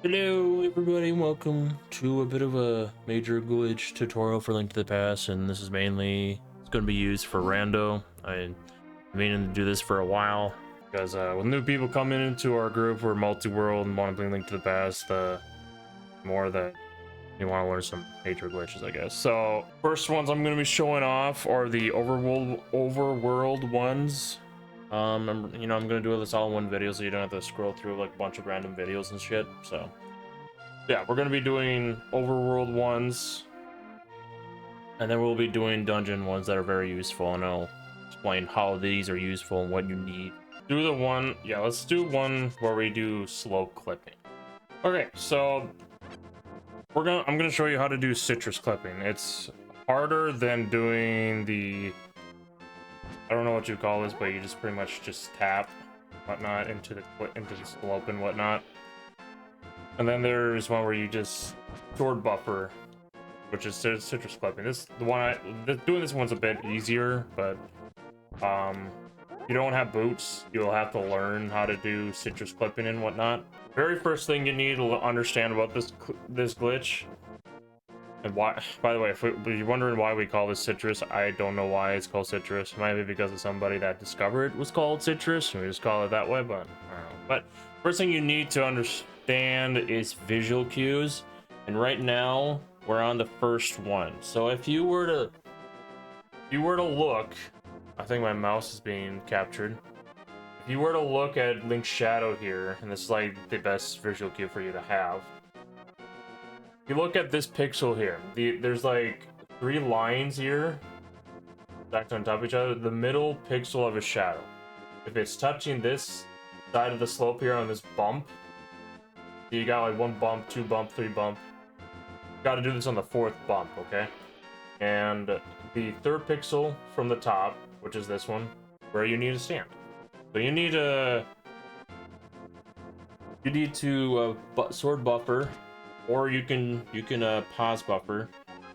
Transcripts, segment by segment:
Hello everybody, welcome to a bit of a major glitch tutorial for Link to the Past, and this is mainly it's going to be used for rando. I've been meaning to do this for a while because when new people come into our group, we're multi-world and want to bring Link to the Past, the more that you want to learn some major glitches, I guess. So first ones I'm going to be showing off are the overworld ones. I'm gonna do this all in one video so you don't have to scroll through like a bunch of random videos and shit. So yeah, we're gonna be doing overworld ones, and then we'll be doing dungeon ones that are very useful, and I'll explain how these are useful and what you need. Let's do one where we do slow clipping. Okay, so I'm gonna show you how to do citrus clipping. It's harder than doing the, I don't know what you call this, but you just pretty much just tap whatnot into the slope and whatnot. And then there's one where you just sword buffer, which is citrus clipping. Doing this one's a bit easier, but you don't have boots, you'll have to learn how to do citrus clipping and whatnot. Very first thing you need to understand about this glitch, and why, by the way, if you're wondering why we call this citrus, I don't know why it's called citrus. It might be because of somebody that discovered it was called citrus, and we just call it that way, but I don't know. But first thing you need to understand is visual cues, and right now we're on the first one. So if you were to look, I think my mouse is being captured. If you were to look at Link's shadow here, and this is like the best visual cue for you to have. If you look at this pixel here, there's like 3 lines here stacked on top of each other. The middle pixel of a shadow, if it's touching this side of the slope here on this bump, you got like 1 bump, 2 bump, 3 bump. You got to do this on the 4th bump, okay? And the 3rd pixel from the top, which is this one, where you need to stand. So you need to sword buffer, or you can pause buffer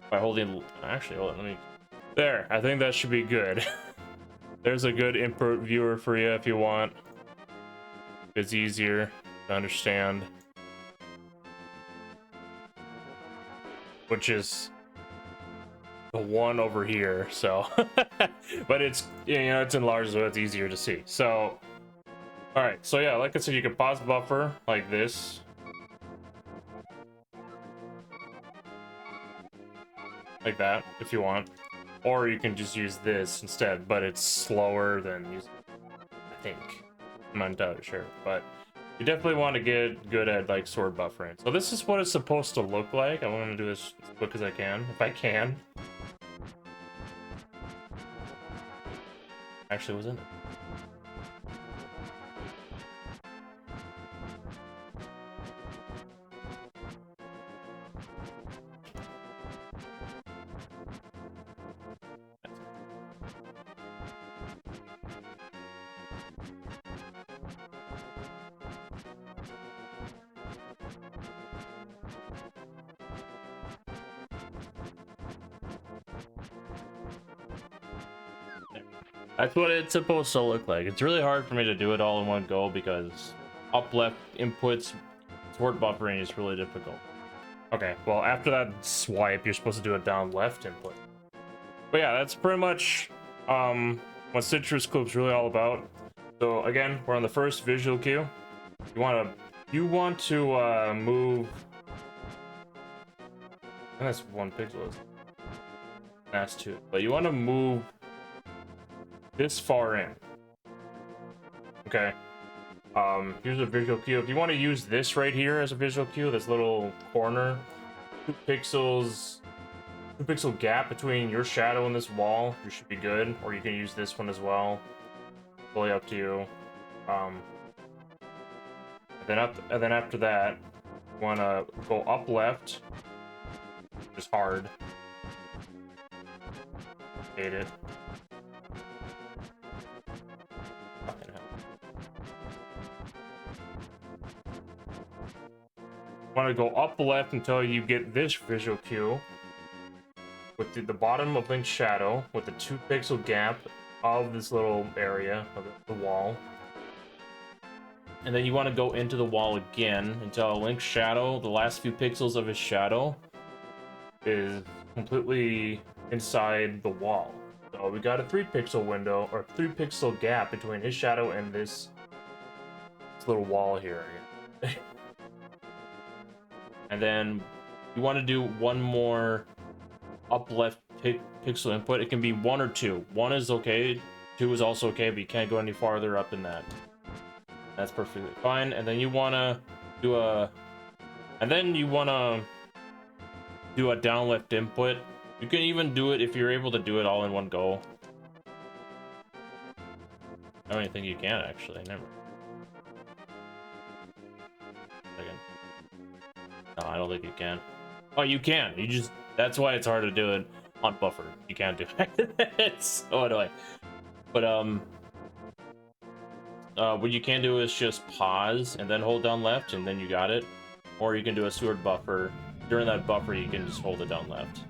by holding. Actually, hold on, let me. There, I think that should be good. There's a good input viewer for you if you want. It's easier to understand. Which is the one over here, so. But it's, it's enlarged, so it's easier to see. So, alright, so yeah, like I said, you can pause buffer like this. Like that, if you want. Or you can just use this instead, but it's slower than using, I think. I'm not entirely sure, but you definitely want to get good at like sword buffering. So this is what it's supposed to look like. I want to do this as quick as I can, if I can. Actually, was in it. That's what it's supposed to look like. It's really hard for me to do it all in one go because up left inputs, sword buffering is really difficult. Okay, well after that swipe, you're supposed to do a down left input. But yeah, that's pretty much what citrus clip's really all about. So again, we're on the first visual cue. You want to move. And that's 1 pixel. That's 2. But you want to move this far in. Okay. Here's a visual cue. If you want to use this right here as a visual cue, this little corner, 2 pixel gap between your shadow and this wall, you should be good. Or you can use this one as well. Fully up to you. And then after that, you want to go up left. Just hard. Hate it. Fucking hell. Want to go up left until you get this visual cue with the bottom of Link's shadow with the 2 pixel gap of this little area of the wall. and then you want to go into the wall again until Link's shadow, the last few pixels of his shadow, is completely inside the wall. So we got a 3-pixel window, or 3-pixel gap between his shadow and this little wall here. And then you want to do one more up left pixel input. It can be 1 or 2. 1 is okay, 2 is also okay, but you can't go any farther up than that. That's perfectly fine. And then you want to do a down left input. You can even do it if you're able to do it all in one go. I don't even think you can, actually. Never. No, I don't think you can. Oh, you can. You just, that's why it's hard to do it on buffer. You can't do it. It's so annoying. But what you can do is just pause and then hold down left, and then you got it. Or you can do a sword buffer. During that buffer, you can just hold it down left.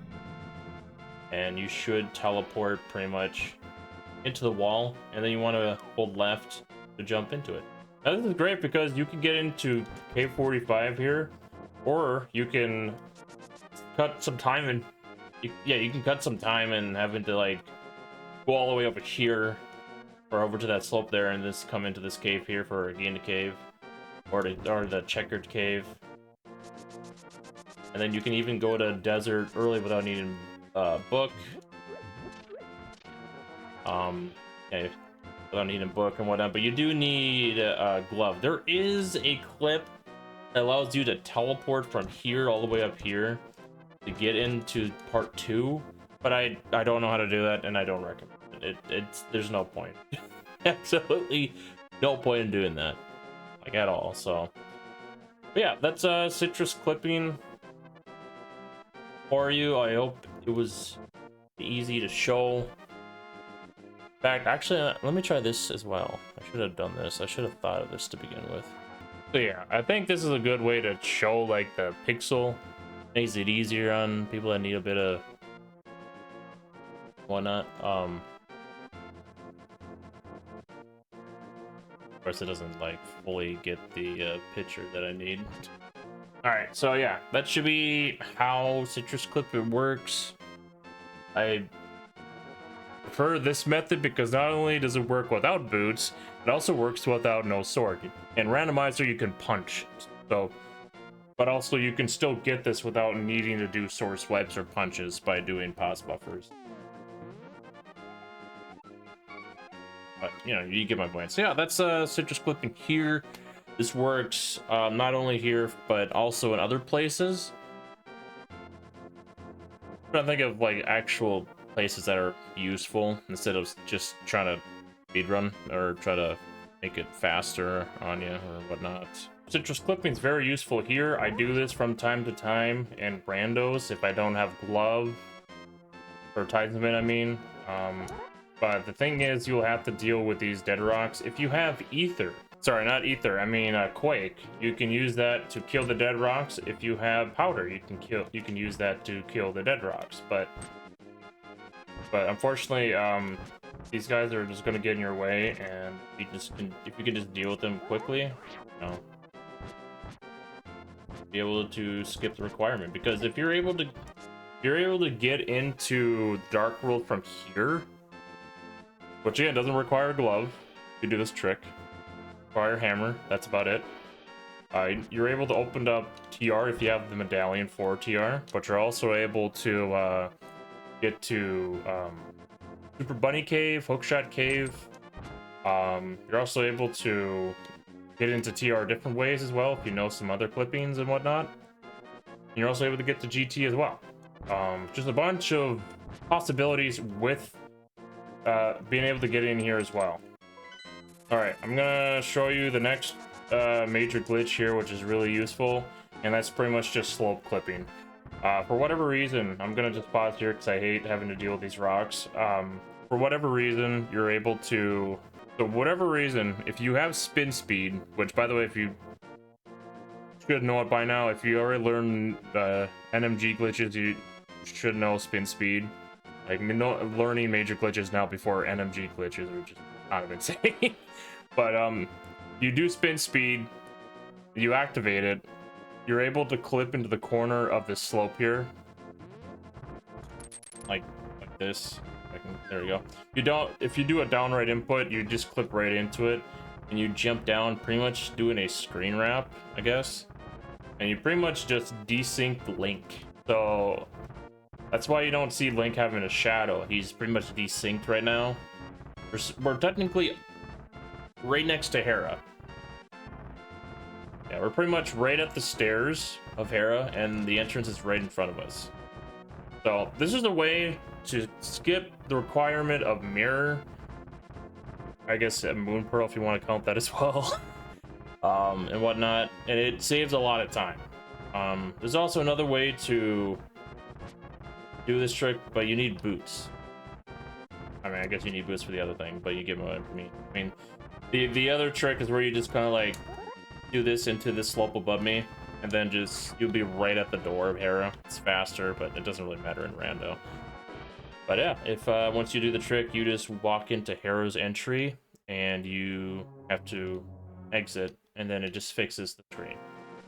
And you should teleport pretty much into the wall, and then you want to hold left to jump into it. Now, this is great because you can get into Cave 45 here, or you can cut some time and you can cut some time and having to like go all the way over here or over to that slope there and just come into this cave here for a Giga cave or the checkered cave. And then you can even go to desert early without needing book. Yeah, without needing book and whatnot, but you do need a glove. There is a clip that allows you to teleport from here all the way up here to get into part 2, but I don't know how to do that, and I don't recommend it. There's no point. Absolutely no point in doing that, like at all. So but yeah, that's citrus clipping for you. I hope it was easy to show. In fact, actually, let me try this as well. I should have done this. I should have thought of this to begin with. So yeah, I think this is a good way to show like the pixel. Makes it easier on people that need a bit of whatnot. Of course, it doesn't like fully get the picture that I need. All right, so yeah, that should be how citrus clipper works. I prefer this method because not only does it work without boots, it also works without no sword. And randomizer, you can punch. So, but also you can still get this without needing to do sword swipes or punches by doing pause buffers. But you know, you get my point. So yeah, that's citrus clipping here. This works not only here but also in other places. I'm trying to think of like actual places that are useful instead of just trying to speedrun or try to make it faster on you or whatnot. Citrus clipping is very useful here. I do this from time to time in randos if I don't have glove or Titanman, I mean. But the thing is, you'll have to deal with these dead rocks. If you have ether, sorry, not ether, I mean quake, you can use that to kill the dead rocks. If you have powder, you can use that to kill the dead rocks. But unfortunately, these guys are just gonna get in your way, and if you can just deal with them quickly, you know, be able to skip the requirement. Because if you're able to get into Dark World from here, which again doesn't require a glove, you do this trick. Require a hammer. That's about it. You're able to open up TR if you have the medallion for TR, but you're also able to get to Super Bunny Cave, Hookshot Cave. You're also able to get into TR different ways as well if you know some other clippings and whatnot. And you're also able to get to GT as well. Just a bunch of possibilities with being able to get in here as well. Alright, I'm gonna show you the next major glitch here, which is really useful, and that's pretty much just slope clipping. For whatever reason, I'm gonna just pause here because I hate having to deal with these rocks. For whatever reason, you're able to... So whatever reason, if you have spin speed, which by the way, if you should know it by now, if you already learned NMG glitches, you should know spin speed. Like, learning major glitches now before NMG glitches are just kind of insane. But You do spin speed, you activate it, you're able to clip into the corner of this slope here. Like this. There you go. You don't, if you do a downright input, you just clip right into it and you jump down, pretty much doing a screen wrap, I guess. And you pretty much just desynced Link. So that's why you don't see Link having a shadow. He's pretty much desynced right now. We're technically right next to Hera. Yeah, we're pretty much right at the stairs of Hera, and the entrance is right in front of us. So this is a way to skip the requirement of mirror. I guess a moon pearl if you want to count that as well. And whatnot, and it saves a lot of time. There's also another way to do this trick, but you need boots. I mean, I guess you need boots for the other thing, but you give them away for me. I mean, the other trick is where you just kind of like do this into this slope above me, and then just you'll be right at the door of Hera. It's faster, but it doesn't really matter in rando. But yeah, if once you do the trick, you just walk into Hera's entry, and you have to exit, and then it just fixes the screen.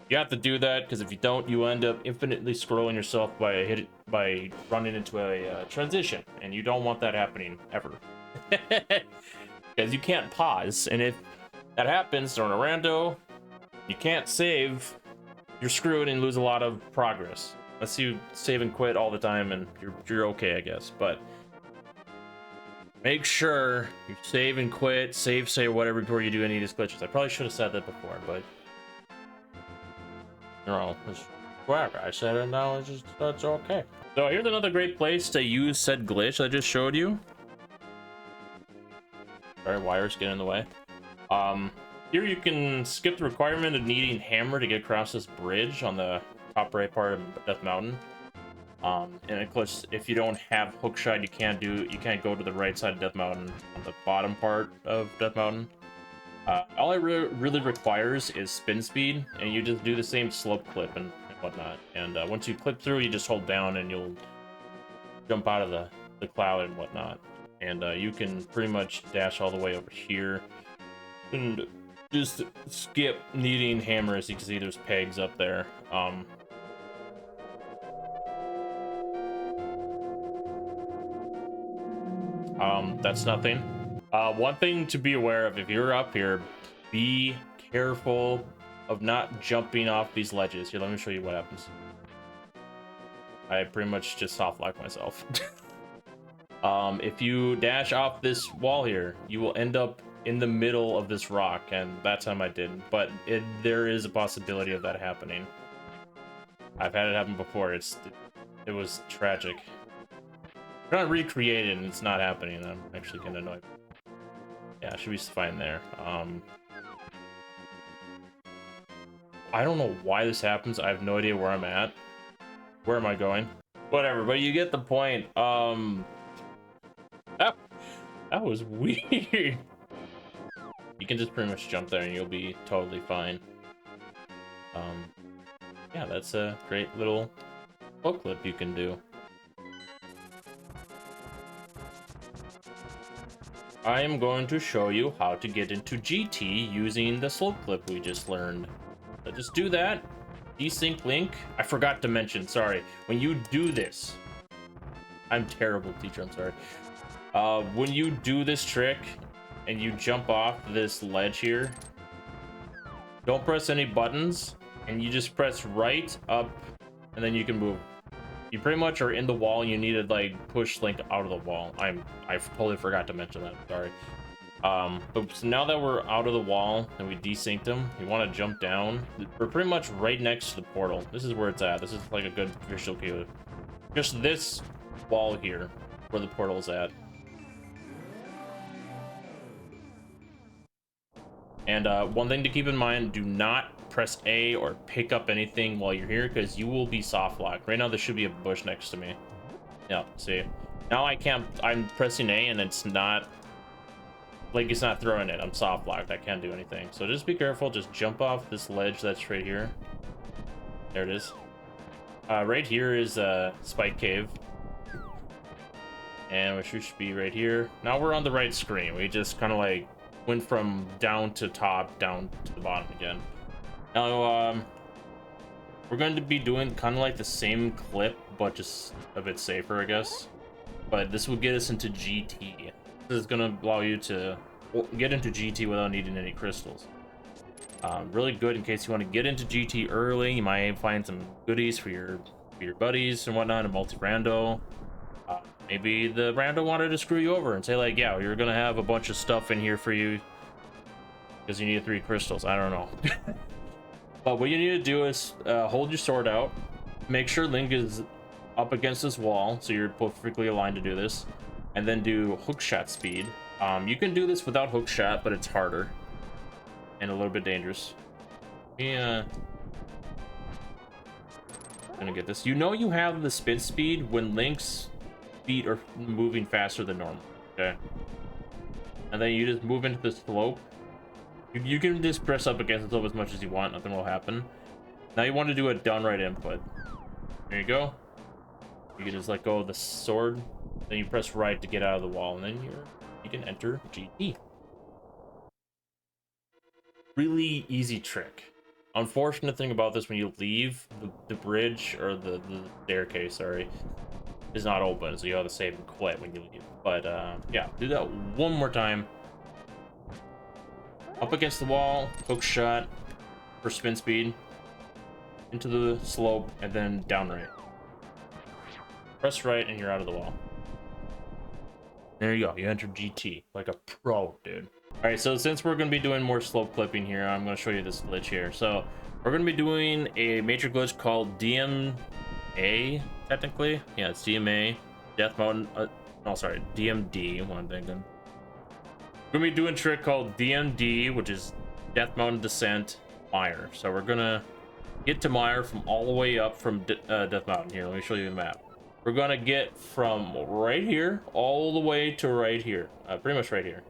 You have to do that because if you don't, you end up infinitely scrolling yourself by running into a transition, and you don't want that happening ever. Because you can't pause, and if that happens during a rando, you can't save, you're screwed and lose a lot of progress. Unless you save and quit all the time, and you're okay, I guess. But make sure you save and quit, save, whatever before you do any of these glitches. I probably should have said that before, but you know, whatever. I said it now, that's okay. So here's another great place to use said glitch I just showed you. Sorry, wires get in the way. Here you can skip the requirement of needing hammer to get across this bridge on the top right part of Death Mountain. And of course, if you don't have hookshot, you can't go to the right side of Death Mountain on the bottom part of Death Mountain. All it really requires is spin speed, and you just do the same slope clip and whatnot. And once you clip through, you just hold down and you'll jump out of the cloud and whatnot. And you can pretty much dash all the way over here and just skip needing hammers. You can see there's pegs up there. That's nothing. One thing to be aware of, if you're up here, be careful of not jumping off these ledges. Here, let me show you what happens. I pretty much just soft lock myself. If you dash off this wall here, you will end up in the middle of this rock, and that time I didn't, but there is a possibility of that happening. I've had it happen before. It was tragic. I'm trying to recreate it and it's not happening. I'm actually kind of annoyed. Yeah, I should be fine there. I don't know why this happens. I have no idea where I'm at. Where am I going? Whatever, but you get the point. That was weird. You can just pretty much jump there and you'll be totally fine. Yeah, that's a great little hook clip you can do. I am going to show you how to get into GT using the slope clip we just learned. So just do that. Desync Link. I forgot to mention, sorry. When you do this, I'm terrible teacher, I'm sorry. When you do this trick and you jump off this ledge here, don't press any buttons, and you just press right, up, and then you can move. You pretty much are in the wall, and you need to like push Link out of the wall. I totally forgot to mention that, sorry. But so now that we're out of the wall and we desynced him, you want to jump down. We're pretty much right next to the portal. This is where it's at. This is like a good visual cue. Just this wall here, where the portal's at. And one thing to keep in mind, do not press A or pick up anything while you're here, because you will be soft locked. Right now there should be a bush next to me. Yeah, see. Now I can't, I'm pressing A and it's not, like it's not throwing it. I'm soft locked, I can't do anything. So just be careful, just jump off this ledge that's right here. There it is. Right here is Spike Cave. And we should be right here. Now we're on the right screen. We just kind of like went from down to top, down to the bottom again. Now, we're going to be doing kind of like the same clip, but just a bit safer, I guess. But this will get us into GT. This is going to allow you to get into GT without needing any crystals. Really good in case you want to get into GT early. You might find some goodies for your buddies and whatnot in multi-rando. Maybe the rando wanted to screw you over and say like, yeah, you're gonna have a bunch of stuff in here for you because you need 3 crystals. I don't know. But what you need to do is hold your sword out, make sure Link is up against this wall so you're perfectly aligned to do this, and then do hook shot speed. You can do this without hook shot, but it's harder and a little bit dangerous. Yeah, gonna get this. You know you have the spin speed when Link's feet are moving faster than normal. Okay, and then you just move into the slope. You can just press up against the slope as much as you want, nothing will happen. Now you want to do a downright input. There you go. You can just let go of the sword, then you press right to get out of the wall, and then you can enter GT. Really easy trick. Unfortunate thing about this, when you leave, the bridge, or the staircase, sorry, is not open, so you have to save and quit when you leave. But yeah, do that one more time. Up against the wall, hook shot for spin speed, into the slope, and then down right. Press right and you're out of the wall. There you go, you entered GT like a pro, dude. All right, so since we're going to be doing more slope clipping here, I'm going to show you this glitch here. So we're going to be doing a major glitch called DMA, technically. Yeah, it's DMA, Death Mountain, no, sorry, DMD, what I'm thinking. We're going to be doing a trick called DMD, which is Death Mountain Descent Mire. So we're going to get to Mire from all the way up from Death Mountain. Here, let me show you the map. We're going to get from right here all the way to right here, pretty much right here.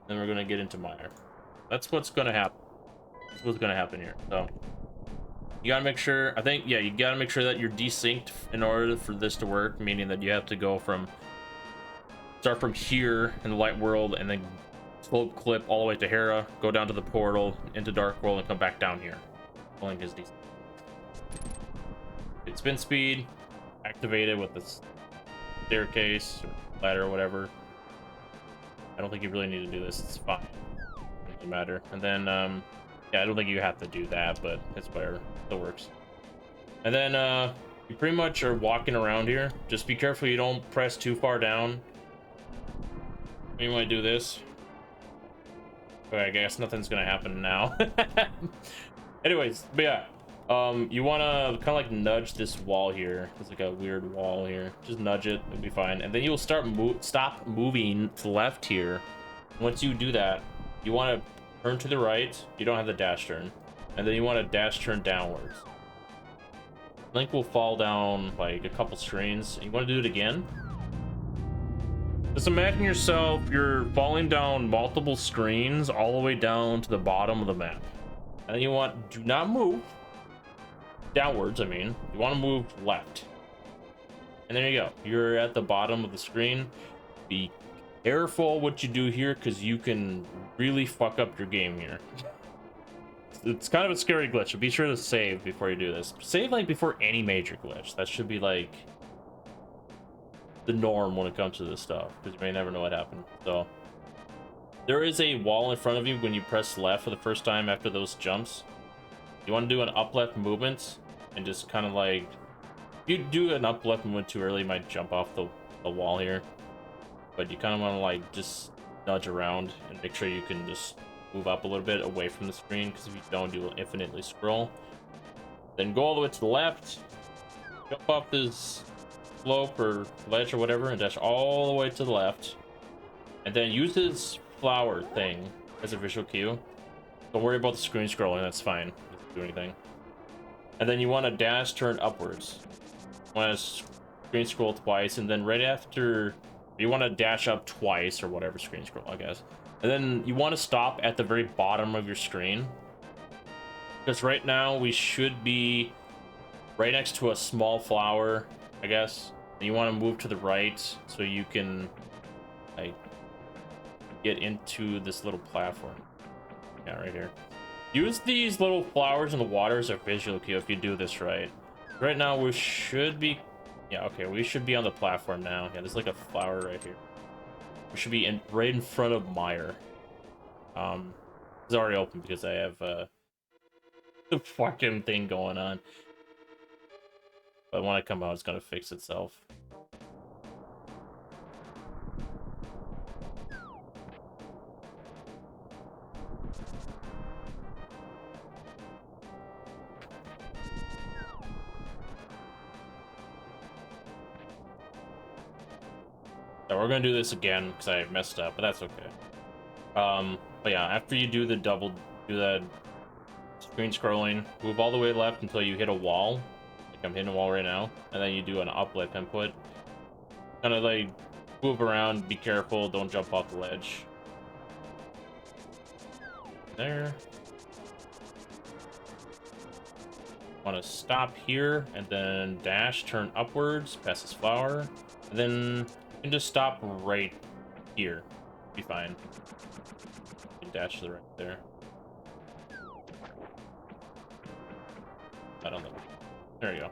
Then we're going to get into Mire. That's what's going to happen. That's what's going to happen here. So you got to make sure, I think, yeah, you got to make sure that you're desynced in order for this to work, meaning that you have to go from, start from here in the light world and then slope clip all the way to Hera, go down to the portal, into Dark World, and come back down here. Link is decent. It's spin speed, activated with this staircase or ladder or whatever. I don't think you really need to do this, it's fine. It doesn't matter. And then, yeah, I don't think you have to do that, but it's where it works. And then, you pretty much are walking around here. Just be careful you don't press too far down. You want to do this. Okay, I guess nothing's gonna happen now. Anyways, but yeah, you want to kind of like nudge this wall here. It's like a weird wall here. Just nudge it, it'll be fine. And then you'll start stop moving to the left here. Once you do that, you want to turn to the right. You don't have the dash turn, and then you want to dash turn downwards. Link will fall down like a couple screens. You want to do it again. Just imagine yourself, you're falling down multiple screens all the way down to the bottom of the map. And then you want, do not move downwards, I mean. You want to move left. And there you go. You're at the bottom of the screen. Be careful what you do here, because you can really fuck up your game here. It's kind of a scary glitch, so be sure to save before you do this. Save like before any major glitch. That should be like the norm when it comes to this stuff, because you may never know what happened. So there is a wall in front of you when you press left for the first time after those jumps. You want to do an up left movement and just kind of like, if you do an up left movement too early, you might jump off the wall here, but you kind of want to like just nudge around and make sure you can just move up a little bit away from the screen, because if you don't, you will infinitely scroll. Then go all the way to the left, jump off this slope or ledge or whatever, and dash all the way to the left, and then use this flower thing as a visual cue. Don't worry about the screen scrolling, that's fine, doesn't do anything. And then you want to dash turn upwards. You want to screen scroll twice, and then right after, you want to dash up twice or whatever, screen scroll, I guess. And then you want to stop at the very bottom of your screen, because right now we should be right next to a small flower, I guess. And you want to move to the right so you can like get into this little platform. Yeah, right here. Use these little flowers in the water as a visual cue if you do this right. Right now we should be, yeah, okay, we should be on the platform now. Yeah, there's like a flower right here. We should be right in front of Mire. It's already open because I have the fucking thing going on. But when I come out, it's gonna fix itself. So we're gonna do this again because I messed up, but that's okay. But yeah, after you do that screen scrolling, move all the way left until you hit a wall. Like I'm hitting a wall right now, and then you do an uplift input. Kind of like move around, be careful, don't jump off the ledge. There. Want to stop here and then dash, turn upwards, past this flower, and then you can just stop right here. Be fine. You can dash to the right there. I don't know. There you go.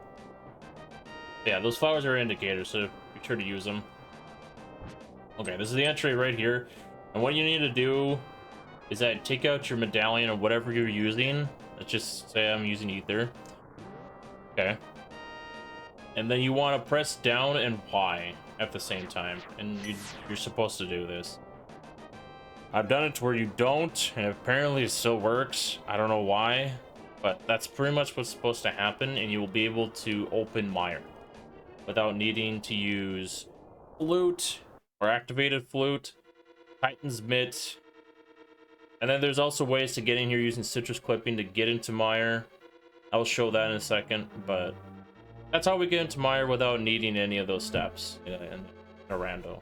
Yeah, those flowers are indicators, so be sure to use them. Okay, this is the entry right here, and what you need to do is that take out your medallion or whatever you're using. Let's just say I'm using ether. Okay. And then you want to press down and Y at the same time, and you're supposed to do this. I've done it to where you don't, and apparently it still works. I don't know why, but that's pretty much what's supposed to happen, and you will be able to open Mire without needing to use flute or activated flute, Titan's mitt, and then there's also ways to get in here using citrus clipping to get into Mire. I'll show that in a second, but that's how we get into Mire without needing any of those steps in a rando.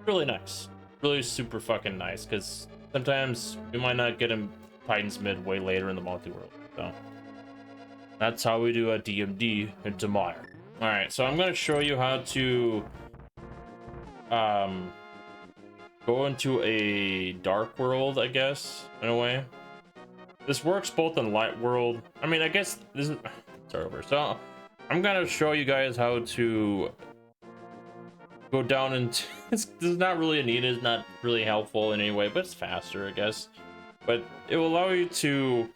Really nice. Really super fucking nice, because sometimes we might not get him Titan's mid way later in the multi-world. So that's how we do a DMD into Mire. Alright, so I'm going to show you how to go into a dark world, I guess, in a way. This works both in light world. I mean, I guess this is... Start over. So I'm gonna show you guys how to go down into... This is not really needed. It's not really helpful in any way, but it's faster, I guess. But it will allow you to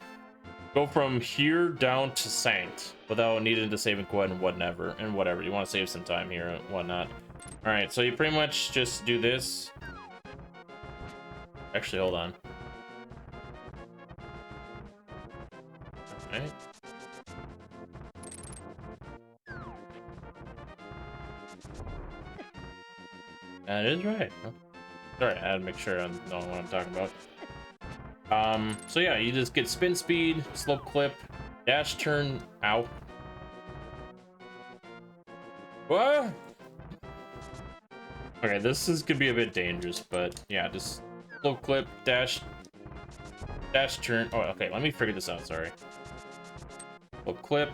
go from here down to sanc without needing to save and quit and whatever. You want to save some time here and whatnot. All right, so you pretty much just do this. Actually, hold on. All right. That is right. Sorry, I had to make sure I know what I'm talking about. So yeah, you just get spin speed, slope clip, dash turn out. What? Okay, this is gonna be a bit dangerous, but yeah, just slope clip, dash turn. Oh, okay, let me figure this out, sorry. Slope clip,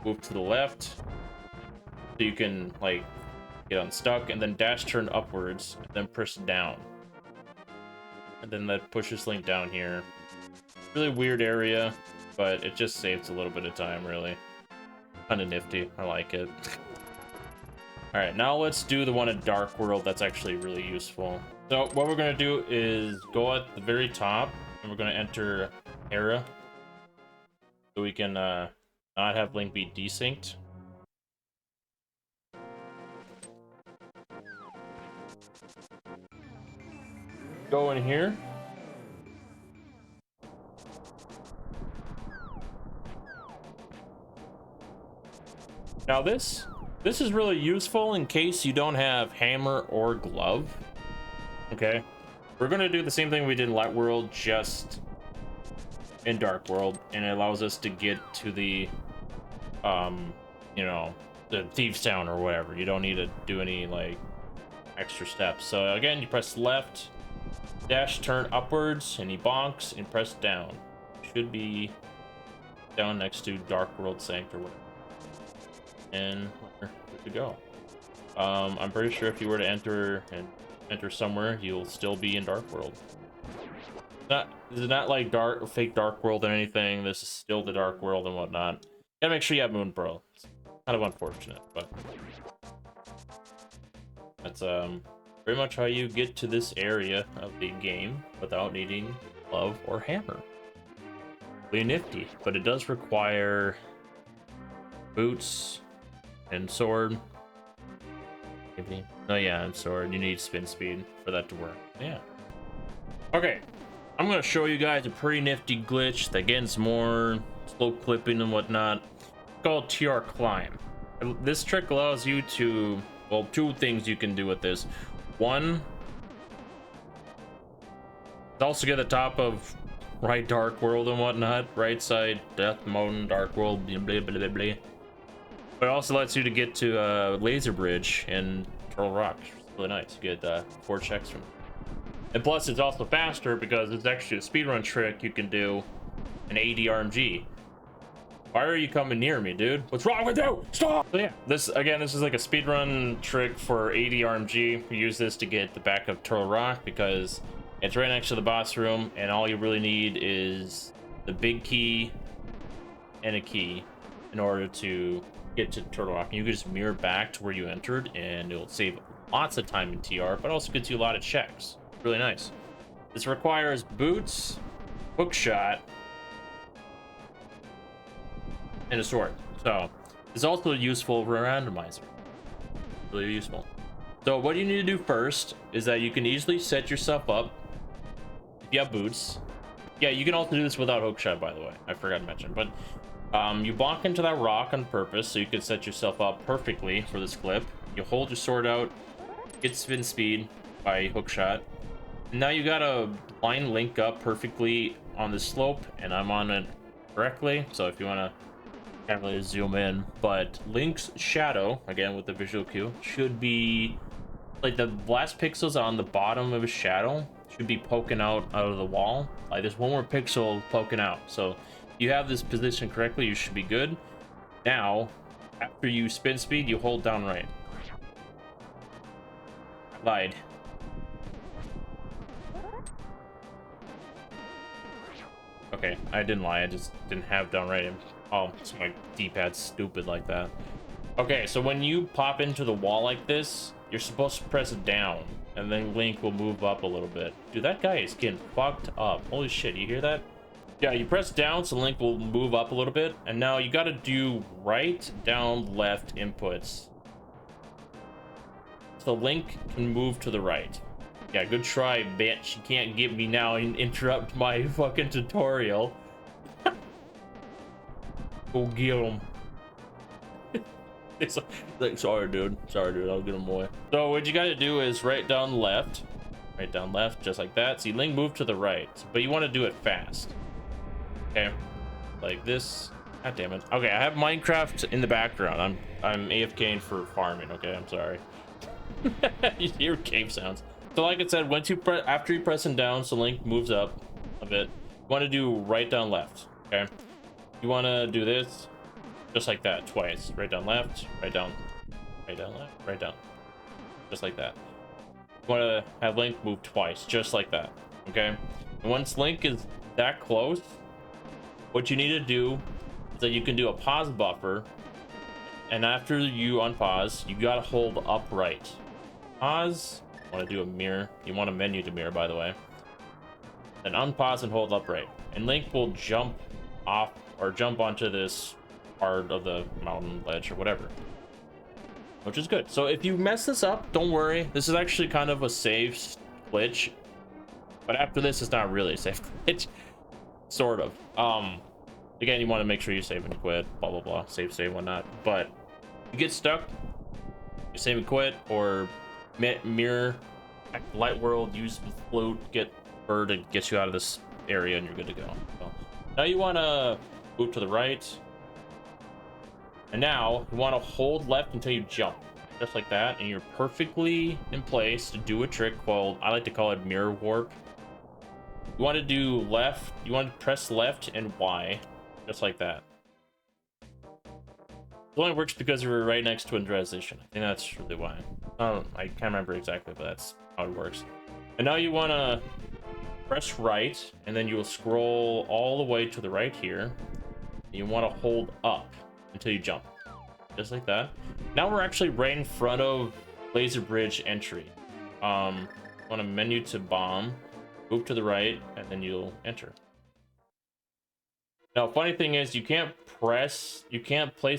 move to the left, so you can, like, get unstuck, and then dash turn upwards, and then press down. And then that pushes Link down here. Really weird area, but it just saves a little bit of time, really. Kind of nifty. I like it. Alright, now let's do the one in Dark World that's actually really useful. So what we're going to do is go at the very top, and we're going to enter Hera. So we can not have Link be desynced. Go in here. Now this is really useful in case you don't have hammer or glove. Okay, we're gonna do the same thing we did in Light World, just in Dark World, and it allows us to get to the you know, the Thieves Town or whatever. You don't need to do any like extra steps. So again, you press left, dash turn upwards, and he bonks, and press down. Should be down next to Dark World Sanct or whatever. And we're good to go. I'm pretty sure if you were to enter and enter somewhere, you'll still be in Dark World. This is not like fake Dark World or anything. This is still the Dark World and whatnot. Gotta make sure you have Moon Pearl. It's kind of unfortunate, but that's pretty much how you get to this area of the game without needing glove or hammer. Really nifty, but it does require boots and sword. Maybe. Oh yeah, and sword. You need spin speed for that to work. Yeah. Okay, I'm gonna show you guys a pretty nifty glitch that gets more slow clipping and whatnot. It's called TR Climb. This trick allows you to, well, two things you can do with this. One, also get the top of right Dark World and whatnot. Right side, Death Mode, Dark World, blah blah blah blah. But it also lets you to get to Laser Bridge and Turtle Rock. It's really nice. You get 4 checks from it. And plus, it's also faster because it's actually a speedrun trick you can do an 80 RMG. Why are you coming near me, dude? What's wrong with you? Stop! So yeah, this is like a speedrun trick for 80 RMG. We use this to get the back of Turtle Rock because it's right next to the boss room, and all you really need is the big key and a key in order to get to Turtle Rock. And you can just mirror back to where you entered, and it'll save lots of time in TR, but also gets you a lot of checks. Really nice. This requires boots, hook shot, and a sword. So it's also useful for a randomizer. Really useful. So what you need to do first is that you can easily set yourself up if you have boots. Yeah, you can also do this without hook shot, by the way. I forgot to mention, but you bonk into that rock on purpose so you can set yourself up perfectly for this clip. You hold your sword out, get spin speed by hook shot. And now you gotta line Link up perfectly on the slope, and I'm on it correctly. So if you wanna, can't really zoom in, but Link's shadow, again with the visual cue, should be like the last pixels on the bottom of his shadow should be poking out of the wall. Like there's one more pixel poking out. So if you have this position correctly, you should be good. Now, after you spin speed, you hold down right. I lied. Okay, I didn't lie. I just didn't have down right. Oh, so my D-pad's stupid like that. Okay, so when you pop into the wall like this, you're supposed to press it down, and then Link will move up a little bit. Dude, that guy is getting fucked up. Holy shit, you hear that? Yeah, you press down so Link will move up a little bit, and now you gotta do right, down, left inputs. So Link can move to the right. Yeah, good try, bitch. You can't get me now and interrupt my fucking tutorial. Go get him. It's like, sorry, dude. Sorry, dude. I'll get him away. So what you gotta do is right down left, just like that. See, Link moved to the right, but you want to do it fast. Okay, like this. God damn it. Okay, I have Minecraft in the background. I'm AFKing for farming. Okay, I'm sorry. You hear cave sounds. So like I said, once you after you press him down, so Link moves up a bit. You want to do right down left. Okay, you want to do this just like that twice. Right down left, right down left, right down, just like that. You want to have Link move twice, just like that. Okay, and once Link is that close, what you need to do is that you can do a pause buffer, and after you unpause, you gotta hold upright. Pause. Want to do a mirror. You want a menu to mirror, by the way. Then unpause and hold upright, and Link will jump off or jump onto this part of the mountain ledge or whatever, which is good. So if you mess this up, don't worry. This is actually kind of a safe glitch, but after this, it's not really a safe glitch. Sort of. Again, you want to make sure you save and quit. Blah blah blah. Save, whatnot. But you get stuck, you save and quit, or mirror light world, use the float, get bird, and get you out of this area, and you're good to go. So now you want to move to the right, and now you want to hold left until you jump, just like that, and you're perfectly in place to do a trick called, I like to call it mirror warp. You want to do left, you want to press left and Y, just like that. It only works because we're right next to a transition. I think that's really why. I can't remember exactly, but that's how it works. And now you want to press right, and then you will scroll all the way to the right here. You want to hold up until you jump, just like that. Now we're actually right in front of laser bridge entry. Want to menu to bomb, move to the right, and then you'll enter. Now, funny thing is, you can't place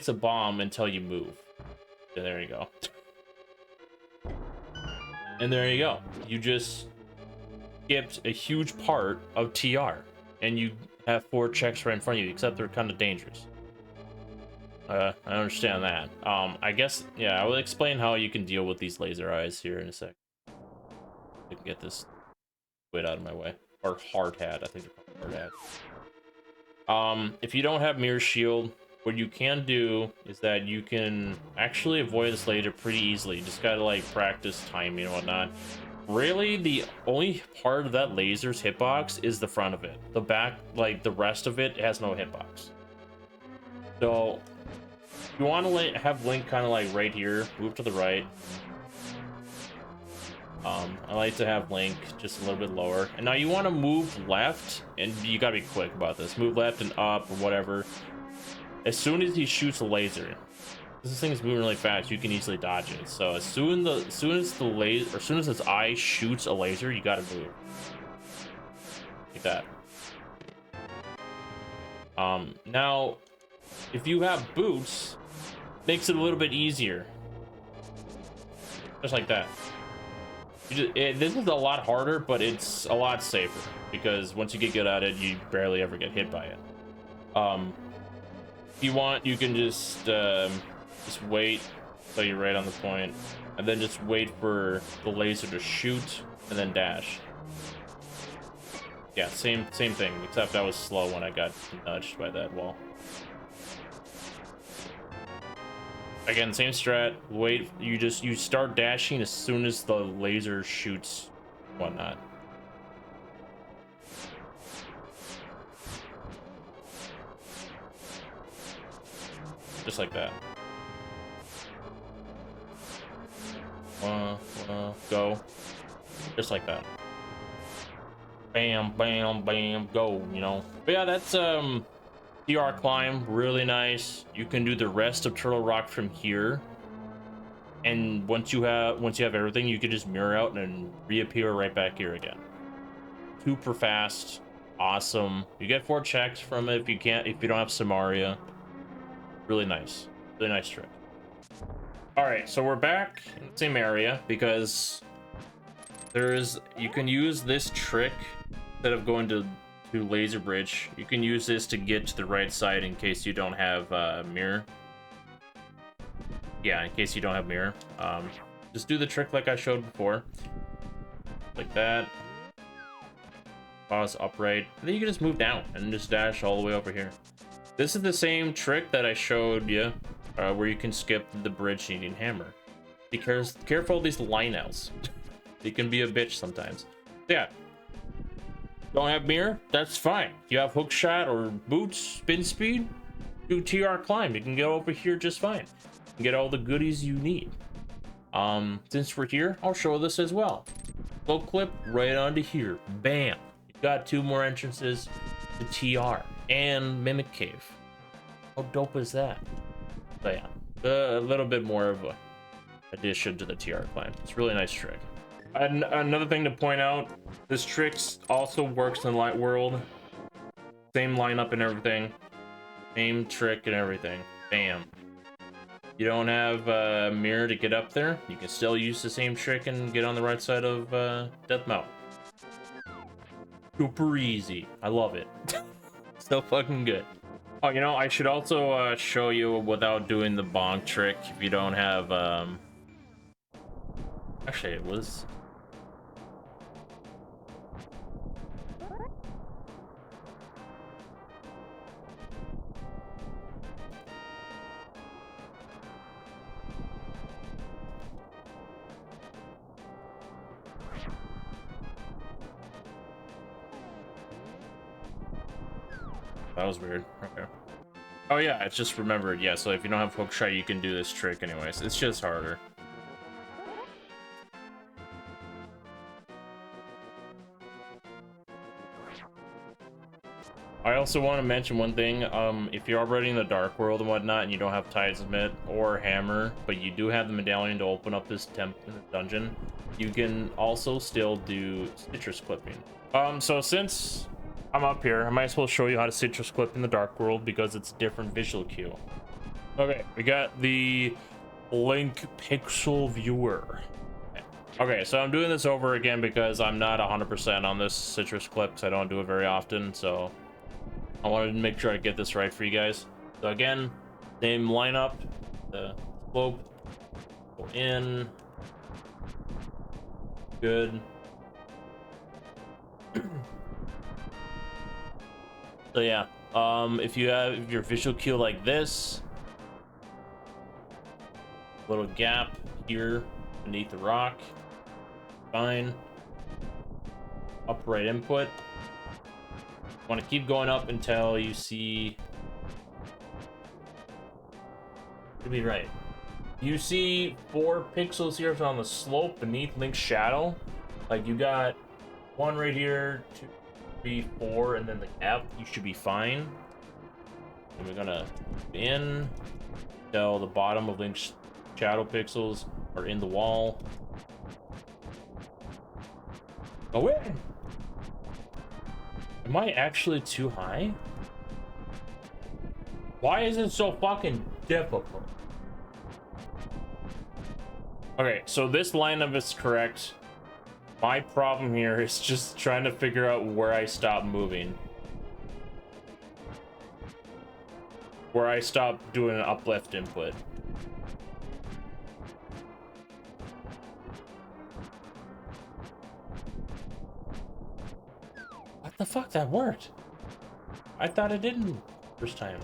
a bomb until you move. So there you go. And there you go. You just skipped a huge part of TR, and you have 4 checks right in front of you, except they're kind of dangerous. I understand that. I guess, yeah, I will explain how you can deal with these laser eyes here in a sec. I can get this squid out of my way. Or hard hat, I think they're called hard hat. If you don't have mirror shield, what you can do is that you can actually avoid this laser pretty easily. You just gotta like practice timing and whatnot. Really, the only part of that laser's hitbox is the front of it. The back, like the rest of it, has no hitbox. So you want to have Link kind of like right here, move to the right. I like to have Link just a little bit lower. And now you want to move left, and you gotta be quick about this. Move left and up or whatever. As soon as he shoots a laser, this thing is moving really fast, you can easily dodge it. So as soon as his eye shoots a laser, you gotta move. Like that. Now, if you have boots, makes it a little bit easier. Just like that. This is a lot harder, but it's a lot safer because once you get good at it, you barely ever get hit by it. If you want, you can just wait until you're right on the point, and then just wait for the laser to shoot, and then dash. Yeah, same thing, except I was slow when I got nudged by that wall. Again, same strat. Wait, you start dashing as soon as the laser shoots, whatnot. Just like that. Go. Just like that. Bam, bam, bam, go, you know. But yeah, that's TR climb, really nice. You can do the rest of Turtle Rock from here. And once you have everything, you can just mirror out and reappear right back here again. Super fast, awesome. You get 4 checks from it if you don't have Samaria. Really nice trick. All right, so we're back in the same area because you can use this trick instead of going to laser bridge. You can use this to get to the right side in case you don't have mirror. Yeah, in case you don't have mirror. Just do the trick like I showed before, like that. Pause upright, and then you can just move down and just dash all the way over here. This is the same trick that I showed you, where you can skip the bridge needing hammer. Because careful of these lineouts. They can be a bitch sometimes. Yeah. Don't have mirror? That's fine. You have hook shot or boots, spin speed, do TR climb. You can get over here just fine. You can get all the goodies you need. Since we're here, I'll show this as well. Go clip right onto here. Bam. You've got 2 more entrances to TR and Mimic Cave. How dope is that? So yeah, a little bit more of a addition to the TR climb. It's a really nice trick. And another thing to point out, this trick also works in Light World. Same lineup and everything. Same trick and everything. Bam. You don't have a mirror to get up there, you can still use the same trick and get on the right side of Death Mountain. Super easy. I love it. So fucking good. Oh, you know, I should also show you without doing the bonk trick if you don't have actually it was that was weird. Okay. Oh yeah, it's just remembered. Yeah, so if you don't have hook shot, you can do this trick anyways. It's just harder. I also want to mention one thing. If you're already in the Dark World and whatnot, and you don't have Tidesmith or Hammer, but you do have the medallion to open up this dungeon, you can also still do citrus clipping. So since I'm up here, I might as well show you how to citrus clip in the Dark World because it's a different visual cue. Okay, we got the Link Pixel Viewer. Okay, so I'm doing this over again because I'm not 100% on this citrus clip because I don't do it very often, so I wanted to make sure I get this right for you guys. So again, same lineup, the slope, go in, good. So yeah, if you have your visual cue like this, little gap here beneath the rock, fine. Upright input. Want to keep going up until you see. To be right, you see 4 pixels here on the slope beneath Link's shadow. Like you got 1 right here, 2, 3, 4, and then the gap. You should be fine. And we're gonna in till the bottom of Link's shadow pixels are in the wall. Go in. Am I actually too high? Why is it so fucking difficult? Okay, so this lineup is correct. My problem here is just trying to figure out where I stop moving. Where I stop doing an uplift input. What the fuck? That worked. I thought it didn't first time.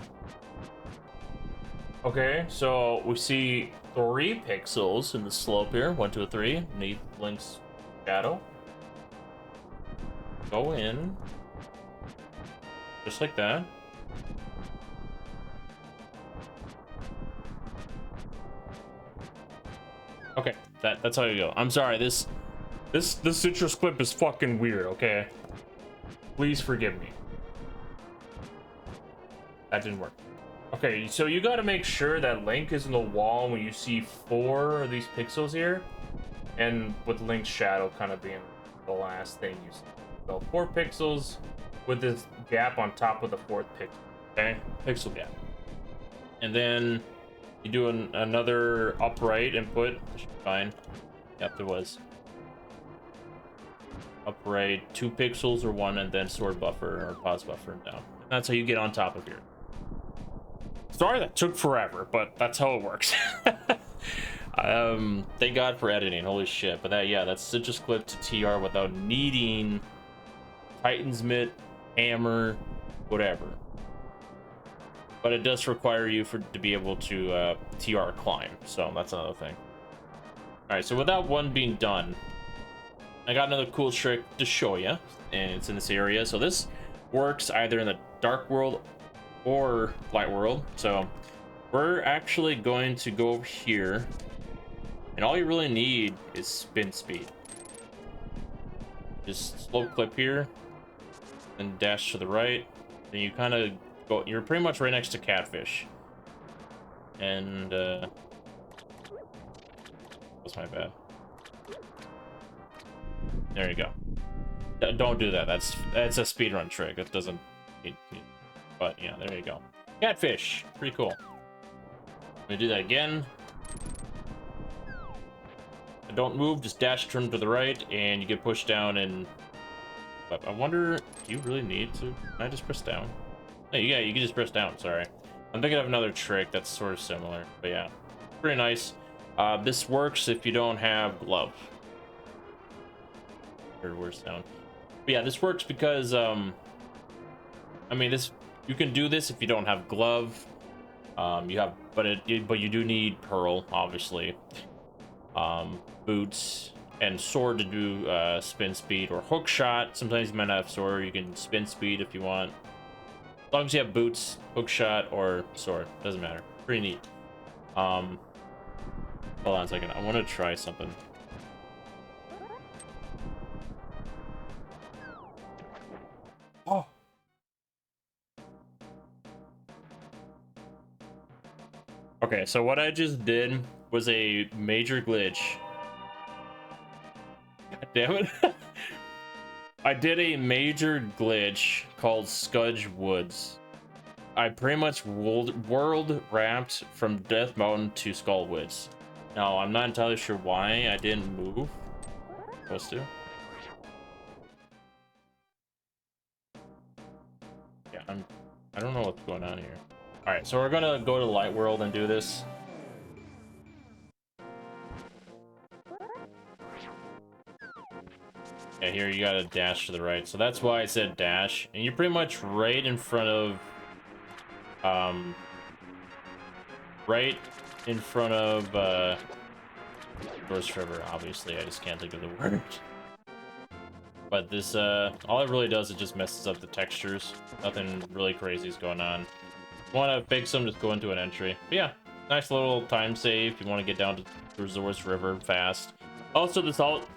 Okay, so we see 3 pixels in the slope here. 1, 2, 3. Beneath Link's shadow. Go in. Just like that. Okay, that's how you go. I'm sorry, this citrus clip is fucking weird, okay? Please forgive me. That didn't work. Okay, so you gotta make sure that Link is in the wall when you see 4 of these pixels here. And with Link's shadow kind of being the last thing you see. So 4 pixels with this gap on top of the 4th pixel, okay? Pixel gap. And then you do another upright input. Fine. Yep, it was. Upright 2 pixels or 1, and then sword buffer or pause buffer and down. And that's how you get on top of here. Sorry that took forever, but that's how it works. Thank God for editing. Holy shit. But that's citrus clip to TR without needing Tidesmith, Hammer, whatever. But it does require you to be able to TR climb, so that's another thing. Alright, so without one being done, I got another cool trick to show you, and it's in this area. So this works either in the Dark World or Light World. So we're actually going to go over here, and all you really need is spin speed. Just slow clip here, and dash to the right. Then you kind of go, you're pretty much right next to Catfish. And that's my bad. There you go. Don't do that. That's a speedrun trick. It doesn't. But yeah, there you go. Catfish. Pretty cool. I'm gonna do that again. Don't move. Just dash, turn to the right, and you get pushed down. And but I wonder, do you really need to? Can I just press down? No, yeah, you can just press down. Sorry. I'm thinking of another trick that's sort of similar. But yeah, pretty nice. This works if you don't have glove. Worse sound. But yeah, this works because I mean, this, you can do this if you don't have glove. You have, but you do need pearl, obviously. Boots and sword to do spin speed, or hook shot. Sometimes you might not have sword. You can spin speed if you want. As long as you have boots, hook shot, or sword, doesn't matter. Pretty neat. Hold on a second. I want to try something. Oh, Okay, so what I just did was a major glitch. God damn it. I did a major glitch called Scudge Woods. I pretty much world wrapped from Death Mountain to Skull Woods. Now, I'm not entirely sure why I didn't move. Supposed to. Yeah, I don't know what's going on here. Alright, so we're gonna go to Light World and do this. Yeah, here you gotta dash to the right. So that's why I said dash. And you're pretty much right in front of... right in front of, Doors River, obviously. I just can't think of the word. But this, all it really does is just messes up the textures. Nothing really crazy is going on. If you want to fix them, just go into an entry. But yeah, nice little time save if you want to get down to Zora River fast. Also,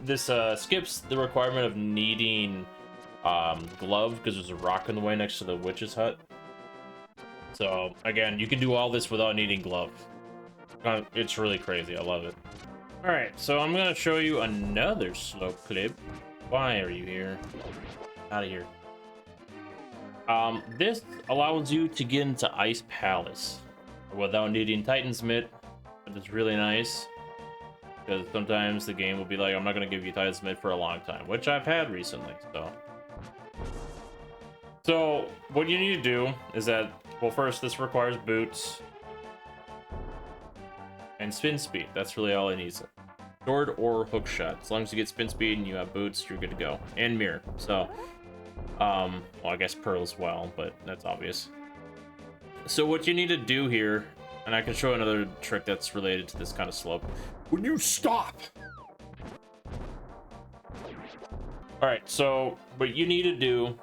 this skips the requirement of needing glove because there's a rock in the way next to the witch's hut. So again, you can do all this without needing glove. It's really crazy. I love it. All right, so I'm gonna show you another slope clip. Why are you here? Out of here. This allows you to get into Ice Palace without needing Titan's Mitt, but it's really nice because sometimes the game will be like, I'm not gonna give you Titan's Mitt for a long time, which I've had recently. So what you need to do is that, well, first this requires boots and spin speed. That's really all it needs. Sword or hook shot. As long as you get spin speed and you have boots, you're good to go. And mirror. So, well, I guess pearl as well, but that's obvious. So what you need to do here, and I can show another trick that's related to this kind of slope. Would you stop? All right, so what you need to do,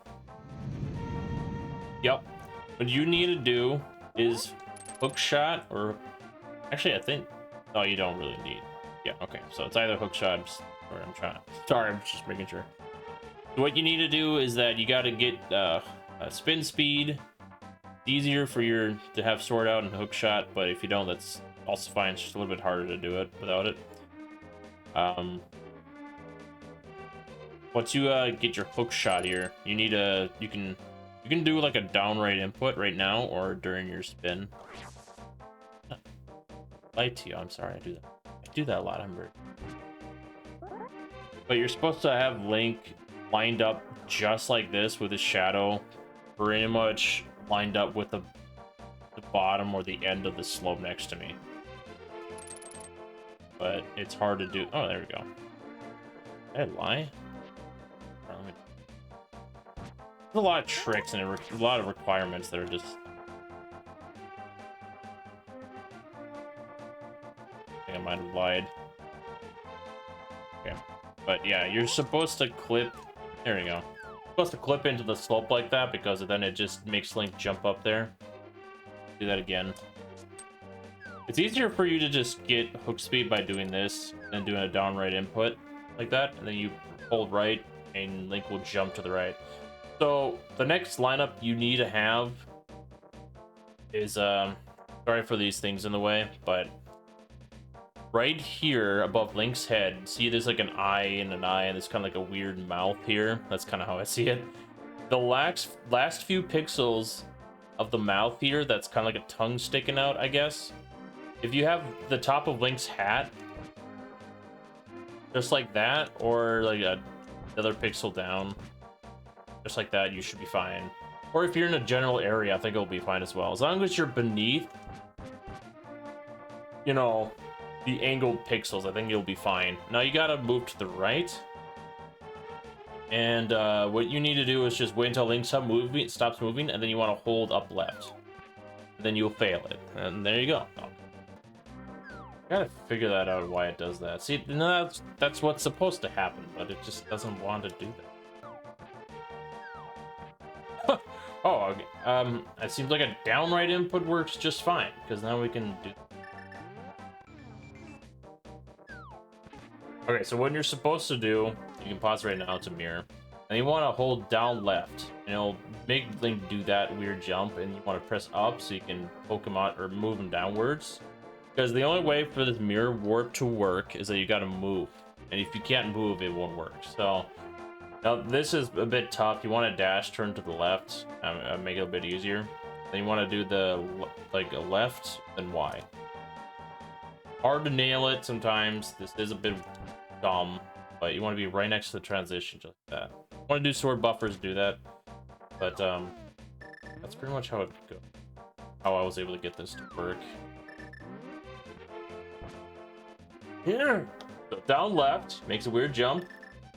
what you need to do is hook shot, or actually I think, no, you don't really need. Yeah, okay, so it's either hook shot or I'm just making sure. So what you need to do is that you got to get spin speed. It's easier for to have sword out and hook shot, but if you don't, that's also fine. It's just a little bit harder to do it without it. Once you get your hook shot here, you need you can do like a downright input right now or during your spin. Light to you, I'm sorry, I do that a lot. I'm rude. But you're supposed to have Link lined up just like this with his shadow pretty much lined up with the bottom or the end of the slope next to me. But it's hard to do. Oh, there we go. Did I lie? There's a lot of tricks and a lot of requirements that are just... I might have lied. Okay, but yeah, you're supposed to clip. There we go. You're supposed to clip into the slope like that because then it just makes Link jump up there. Do that again. It's easier for you to just get hook speed by doing this than doing a downright input like that, and then you hold right and Link will jump to the right. So the next lineup you need to have is sorry for these things in the way, but right here above Link's head, see there's like an eye and there's kind of like a weird mouth here. That's kind of how I see it. The last few pixels of the mouth here, that's kind of like a tongue sticking out, I guess. If you have the top of Link's hat, just like that, or like another pixel down, just like that, you should be fine. Or if you're in a general area, I think it'll be fine as well. As long as you're beneath, you know, the angled pixels, I think you'll be fine. Now you gotta move to the right. And what you need to do is just wait until Link stops moving, and then you want to hold up left. And then you'll fail it. And there you go. Oh. Gotta figure that out, why it does that. See, no, that's what's supposed to happen, but it just doesn't want to do that. Oh, okay. It seems like a downright input works just fine, because now we can do... Okay, so what you're supposed to do, you can pause right now to mirror, and you want to hold down left, and it'll make Link do that weird jump, and you want to press up so you can poke him out or move him downwards. Because the only way for this mirror warp to work is that you gotta move. And if you can't move, it won't work. So, now this is a bit tough. You want to dash, turn to the left, make it a bit easier. Then you want to do the, like, a left, then Y. Hard to nail it sometimes. This is a bit dumb, but you want to be right next to the transition, just like that. You want to do sword buffers, do that. But, that's pretty much how it goes. How I was able to get this to work. Here! So down left, makes a weird jump.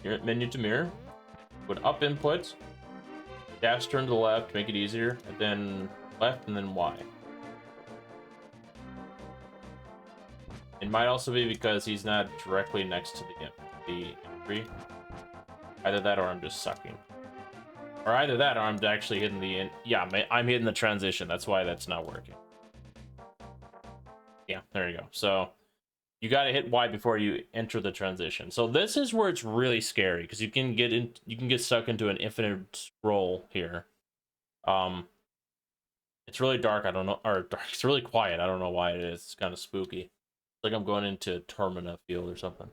Menu to mirror. Put up input. Dash turn to the left, make it easier. And then left, and then Y. It might also be because he's not directly next to the entry. Either that or I'm just sucking. Or either that or I'm actually hitting the... Yeah, I'm hitting the transition. That's why that's not working. Yeah, there you go. So... You gotta hit Y before you enter the transition. So this is where it's really scary because you can get stuck into an infinite scroll here. It's really dark. I don't know, or dark. It's really quiet. I don't know why it is. It's kind of spooky. It's like I'm going into Termina field or something,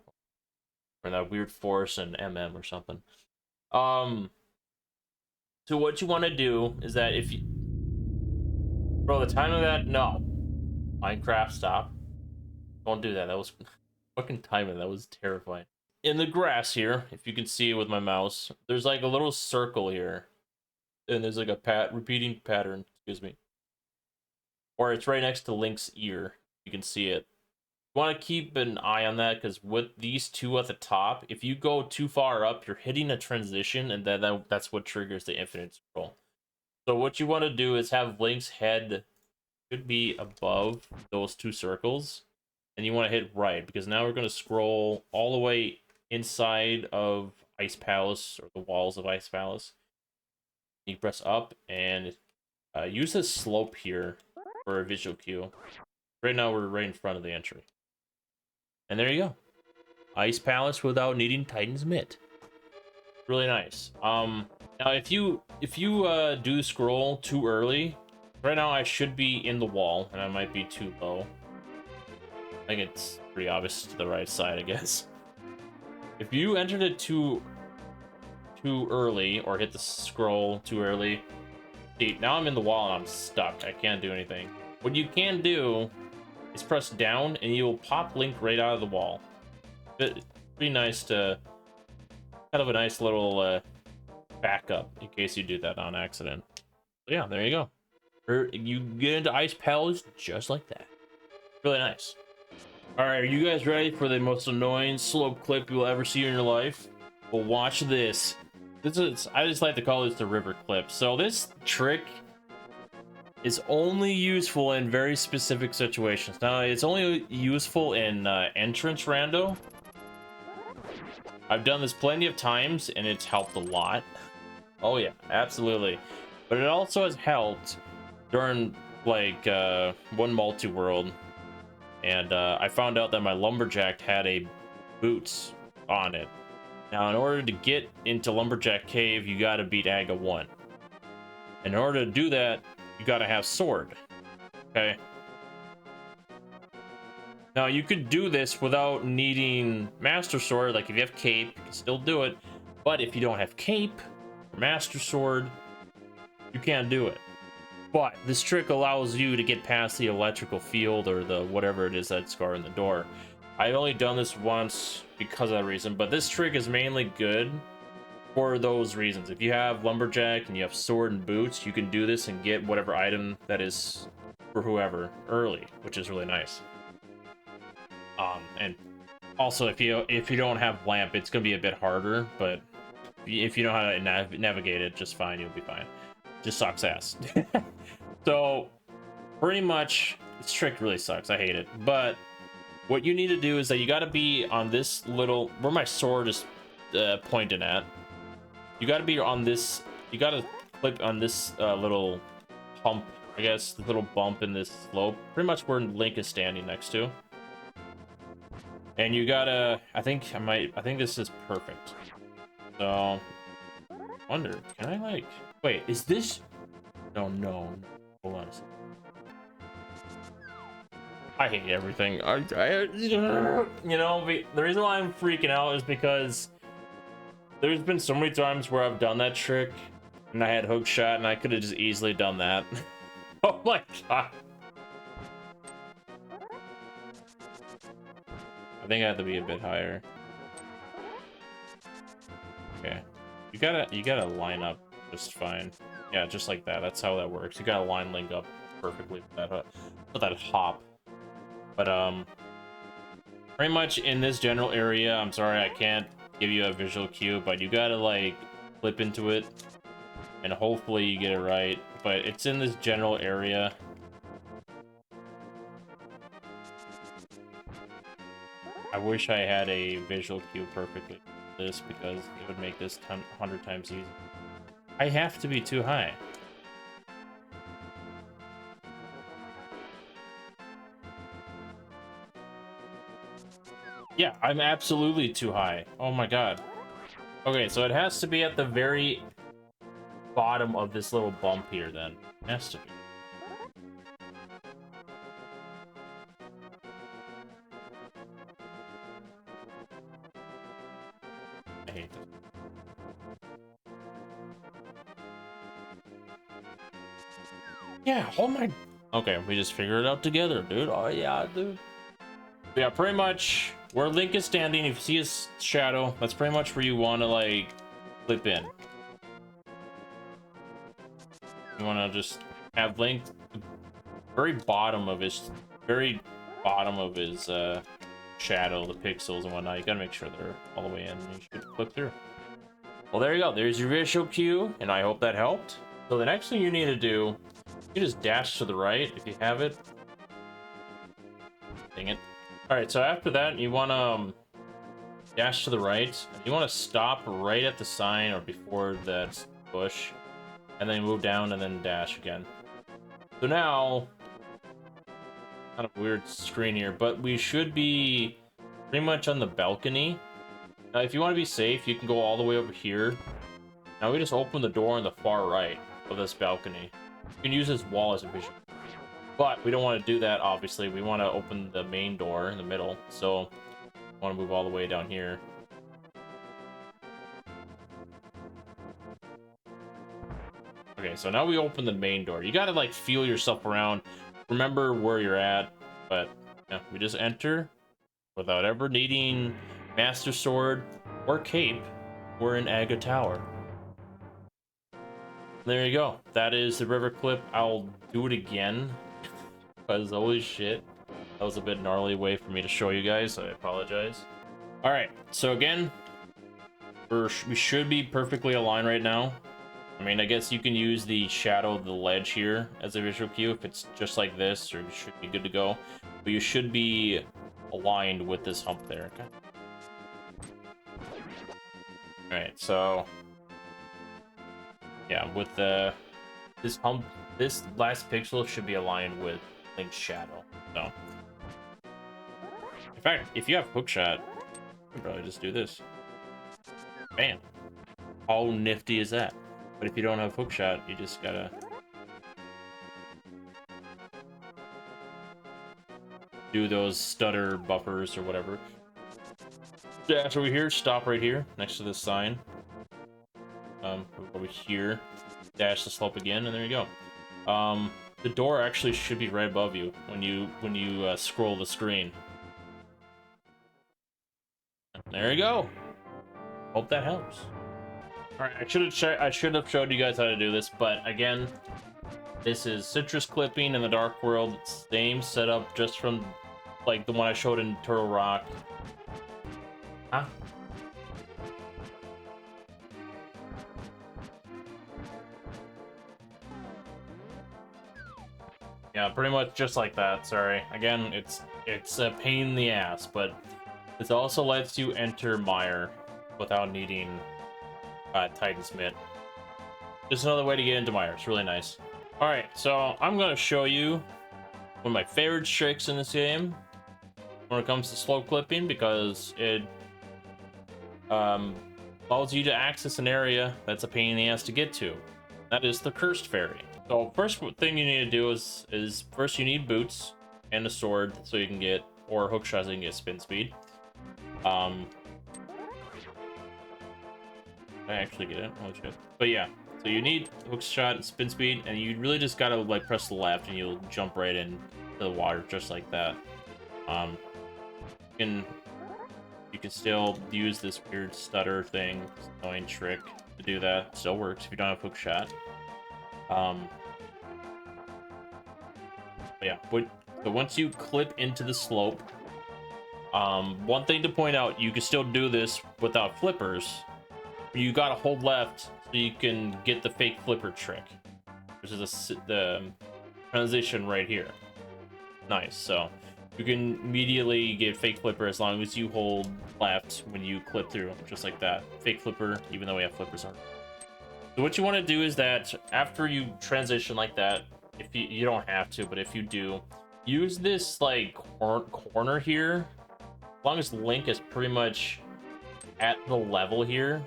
or that weird force and MM or something. So what you want to do is that if you, bro, the time of that, no, Minecraft, stop. Don't do that. That was fucking timing. That was terrifying. In the grass here, if you can see it with my mouse, there's like a little circle here. And there's like a repeating pattern, excuse me. Or it's right next to Link's ear. You can see it. You want to keep an eye on that, because with these two at the top, if you go too far up, you're hitting a transition, and that's what triggers the infinite scroll. So what you want to do is have Link's head should be above those two circles. And you want to hit right, because now we're going to scroll all the way inside of Ice Palace, or the walls of Ice Palace. You press up and use this slope here for a visual cue. Right now we're right in front of the entry. And there you go. Ice Palace without needing Titan's Mitt. Really nice. Now if you do scroll too early, right now I should be in the wall, and I might be too low. I think it's pretty obvious to the right side, I guess. If you entered it too early, or hit the scroll too early, see, now I'm in the wall and I'm stuck. I can't do anything. What you can do is press down, and you'll pop Link right out of the wall. Pretty nice to... Kind of a nice little backup, in case you do that on accident. So yeah, there you go. You get into Ice Palace just like that. Really nice. Alright, are you guys ready for the most annoying slope clip you'll ever see in your life? Well, watch this. I just like to call this the river clip. So this trick is only useful in very specific situations. Now, it's only useful in entrance rando. I've done this plenty of times, and it's helped a lot. Oh yeah, absolutely. But it also has helped during, like, one multi-world. And I found out that my lumberjack had a boots on it. Now, in order to get into Lumberjack Cave, you gotta beat Aga 1. And in order to do that, you gotta have sword. Okay? Now, you could do this without needing Master Sword. Like, if you have Cape, you can still do it. But if you don't have Cape or Master Sword, you can't do it. But this trick allows you to get past the electrical field, or the whatever it is that's guarding the door. I've only done this once because of that reason, but this trick is mainly good for those reasons. If you have Lumberjack and you have sword and boots, you can do this and get whatever item that is for whoever early, which is really nice. And also if you don't have lamp, it's gonna be a bit harder, but if you know how to navigate it just fine, you'll be fine. Just sucks ass. So pretty much this trick really sucks. I hate it. But what you need to do is that you got to be on this little, where my sword is pointing at. You got to be on this, you got to click on this little hump, I guess, the little bump in this slope, pretty much where Link is standing next to. And you gotta, I think this is perfect. So wonder, can I, like, wait, is this, no, hold on a second. I hate everything. You know, the reason why I'm freaking out is because there's been so many times where I've done that trick and I had hook shot and I could have just easily done that. Oh my god. I think I have to be a bit higher. Okay. You gotta line up just fine. Yeah, just like that. That's how that works. You gotta line link up perfectly with that hop. But pretty much in this general area, I'm sorry I can't give you a visual cue, but you gotta like flip into it and hopefully you get it right. But it's in this general area. I wish I had a visual cue perfectly for this because it would make this 100 times easier. I have to be too high. Yeah, I'm absolutely too high. Oh my god. Okay, so it has to be at the very bottom of this little bump here then. It has to be. I hate this. Yeah, oh my... Okay, we just figured it out together, dude. Oh yeah, dude. Yeah, pretty much where Link is standing, if you see his shadow, that's pretty much where you want to, like, flip in. You want to just have Link the very bottom of his shadow, the pixels and whatnot. You gotta make sure they're all the way in, and you should flip through. Well, there you go. There's your visual cue, and I hope that helped. So the next thing you need to do, you just dash to the right if you have it. Dang it. Alright, so after that, you want to dash to the right. You want to stop right at the sign or before that bush. And then move down and then dash again. So now, kind of weird screen here, but we should be pretty much on the balcony. Now, if you want to be safe, you can go all the way over here. Now we just open the door on the far right of this balcony. You can use this wall as a vision. But we don't want to do that, obviously. We want to open the main door in the middle. So I want to move all the way down here. Okay, so now we open the main door. You got to, like, feel yourself around. Remember where you're at. But yeah, we just enter without ever needing Master Sword or Cape. We're in Aga Tower. There you go. That is the river clip. I'll do it again. Because holy shit, that was a bit gnarly way for me to show you guys. I apologize. All right, so again, we should be perfectly aligned right now. I mean, I guess you can use the shadow of the ledge here as a visual cue if it's just like this, or you should be good to go. But you should be aligned with this hump there. Okay. All right, so yeah, with this hump, this last pixel should be aligned with Link's shadow. So, in fact, if you have hookshot, you can probably just do this. Bam! How nifty is that? But if you don't have hookshot, you just gotta do those stutter buffers or whatever. Dash over here, stop right here next to this sign. Over here, dash the slope again, and there you go. The door actually should be right above you when you scroll the screen. There you go. Hope that helps. All right, I should have showed you guys how to do this, but again, this is citrus clipping in the Dark World. It's the same setup, just from like the one I showed in Turtle Rock. Huh? Yeah, pretty much just like that. Sorry. Again, it's a pain in the ass, but this also lets you enter Mire without needing Titan's Mitt. Just another way to get into Mire. It's really nice. All right, so I'm gonna show you one of my favorite tricks in this game when it comes to slow clipping, because it allows you to access an area that's a pain in the ass to get to. That is the Cursed Fairy. So first thing you need to do is first you need boots, and a sword so you can get, or hook shots so you can get spin speed. I actually get it. Holy shit. But yeah, so you need hook shot, spin speed, and you really just gotta like press the left and you'll jump right into the water just like that. You can still use this weird stutter thing, annoying trick to do that. Still works if you don't have hook shot. But yeah, so once you clip into the slope, one thing to point out, you can still do this without flippers. You gotta hold left so you can get the fake flipper trick, which is the transition right here. Nice. So you can immediately get fake flipper as long as you hold left when you clip through, just like that. Fake flipper, even though we have flippers on. So what you want to do is that after you transition like that, if you don't have to, but if you do, use this like corner here. As long as Link is pretty much at the level here,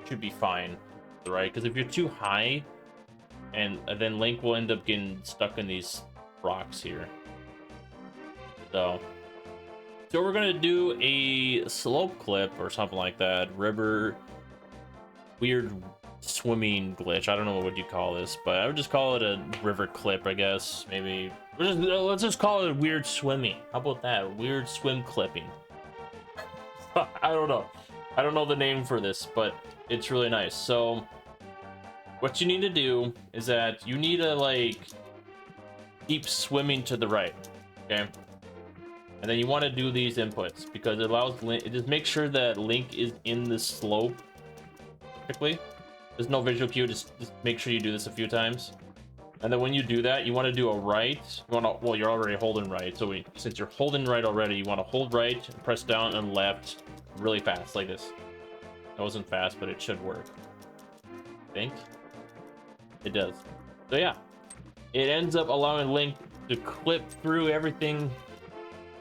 should be fine, right? Because if you're too high, and then Link will end up getting stuck in these rocks here. So we're gonna do a slope clip or something like that. River weird swimming glitch. I don't know what you call this, but I would just call it a river clip, I guess. Maybe let's just call it weird swimming. How about that? Weird swim clipping. I don't know. I don't know the name for this, but it's really nice. So what you need to do is that you need to like keep swimming to the right, okay? And then you want to do these inputs because it allows Link, just make sure that Link is in the slope perfectly. There's no visual cue, just make sure you do this a few times. And then when you do that, you want to do a right. You want to, well, you're already holding right. So since you're holding right already, you want to hold right, press down and left really fast, like this. That wasn't fast, but it should work. I think it does. So yeah, it ends up allowing Link to clip through everything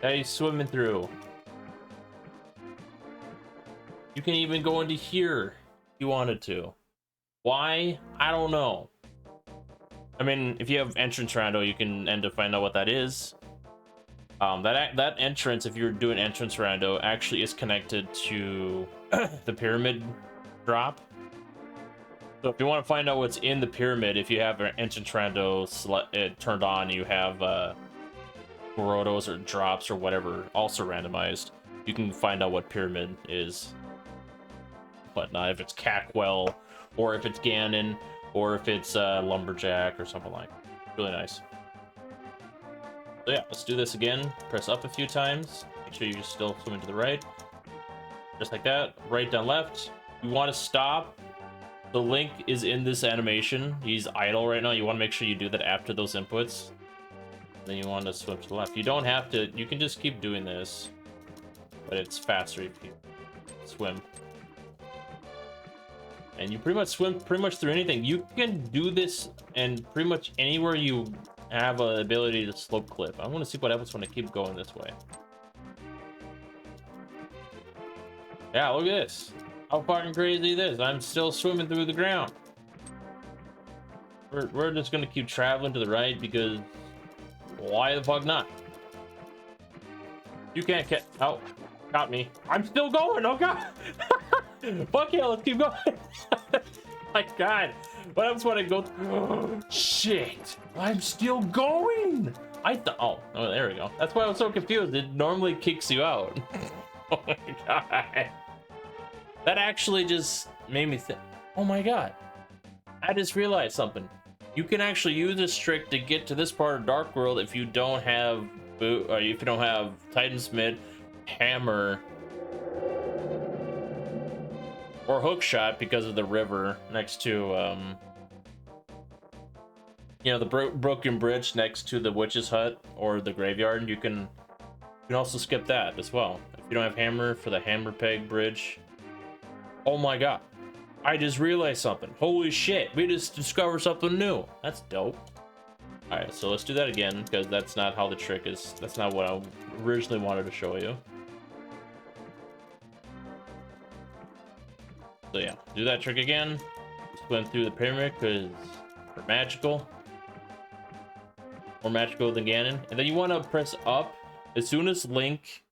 that he's swimming through. You can even go into here if you wanted to. Why? I don't know. I mean, if you have entrance rando, you can end up finding out what that is. That entrance, if you're doing entrance rando, actually is connected to the pyramid drop. So if you want to find out what's in the pyramid, if you have an entrance rando turned on, you have Gorodos or drops or whatever also randomized, you can find out what pyramid is. But not if it's Cackwell, or if it's Ganon, or if it's Lumberjack or something like that. Really nice. So yeah, let's do this again. Press up a few times. Make sure you're still swimming to the right. Just like that. Right, down, left. You want to stop. The Link is in this animation. He's idle right now. You want to make sure you do that after those inputs. Then you want to swim to the left. You don't have to. You can just keep doing this. But it's faster if you swim. And you pretty much swim through anything. You can do this and pretty much anywhere you have an ability to slope clip. I want to see what happens when I keep going this way. Yeah, look at this. How fucking crazy this is. I'm still swimming through the ground. We're just gonna keep traveling to the right because why the fuck not? You can't catch. Oh, got me. I'm still going. Oh god. Fuck yeah, let's keep going. My god. What happens when I go shit, I'm still going. Oh, there we go. That's why I was so confused. It normally kicks you out. Oh my god. That actually just made me think, oh my god. I just realized something. You can actually use this trick to get to this part of Dark World if you don't have if you don't have Titansmith, Hammer, or Hookshot because of the river next to you know, the broken bridge next to the witch's hut or the graveyard. You can also skip that as well if you don't have Hammer for the Hammer Peg bridge. Oh my god, I just realized something. Holy shit, we just discovered something new. That's dope. All right, so let's do that again because that's not how the trick is. That's not what I originally wanted to show you. So yeah, do that trick again. Just went through the pyramid because we're magical. more magical than Ganon. And then you want to press up as soon as Link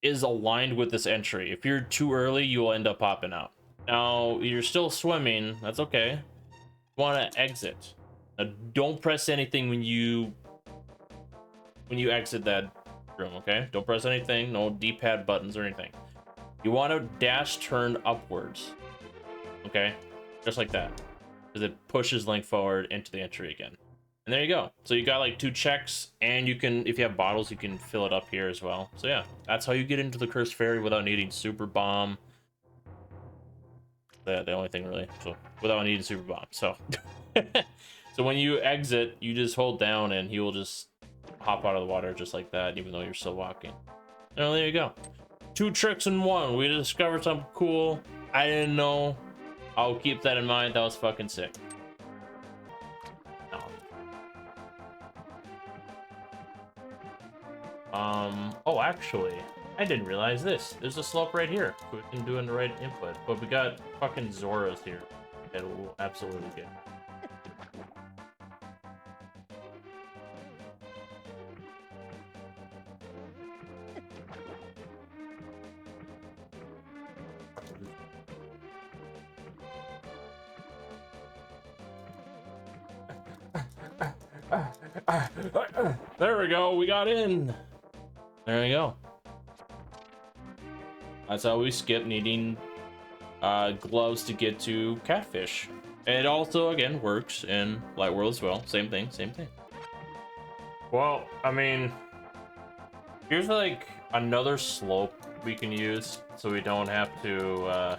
is aligned with this entry. If you're too early, you will end up popping out. Now, you're still swimming. That's okay. You want to exit. Now, don't press anything when you exit that room, okay? Don't press anything. No D-pad buttons or anything. You want to dash turn upwards, okay? Just like that. Because it pushes Link forward into the entry again. And there you go. So you got like 2 checks, and you can, if you have bottles, you can fill it up here as well. So yeah, that's how you get into the Cursed Fairy without needing Super Bomb. The only thing really. So without needing Super Bomb. So so when you exit, you just hold down, and he will just hop out of the water just like that, even though you're still walking. Oh, there you go. 2 tricks in 1. We discovered something cool. I didn't know. I'll keep that in mind. That was fucking sick. Oh, actually, I didn't realize this. There's a slope right here. We can do in the right input, but we got fucking Zoras here that will absolutely get. There we go. We got in. There we go. That's how we skip needing gloves to get to catfish. And it also, again, works in Light World as well. Same thing, same thing. Well, I mean, here's like another slope we can use so we don't have to,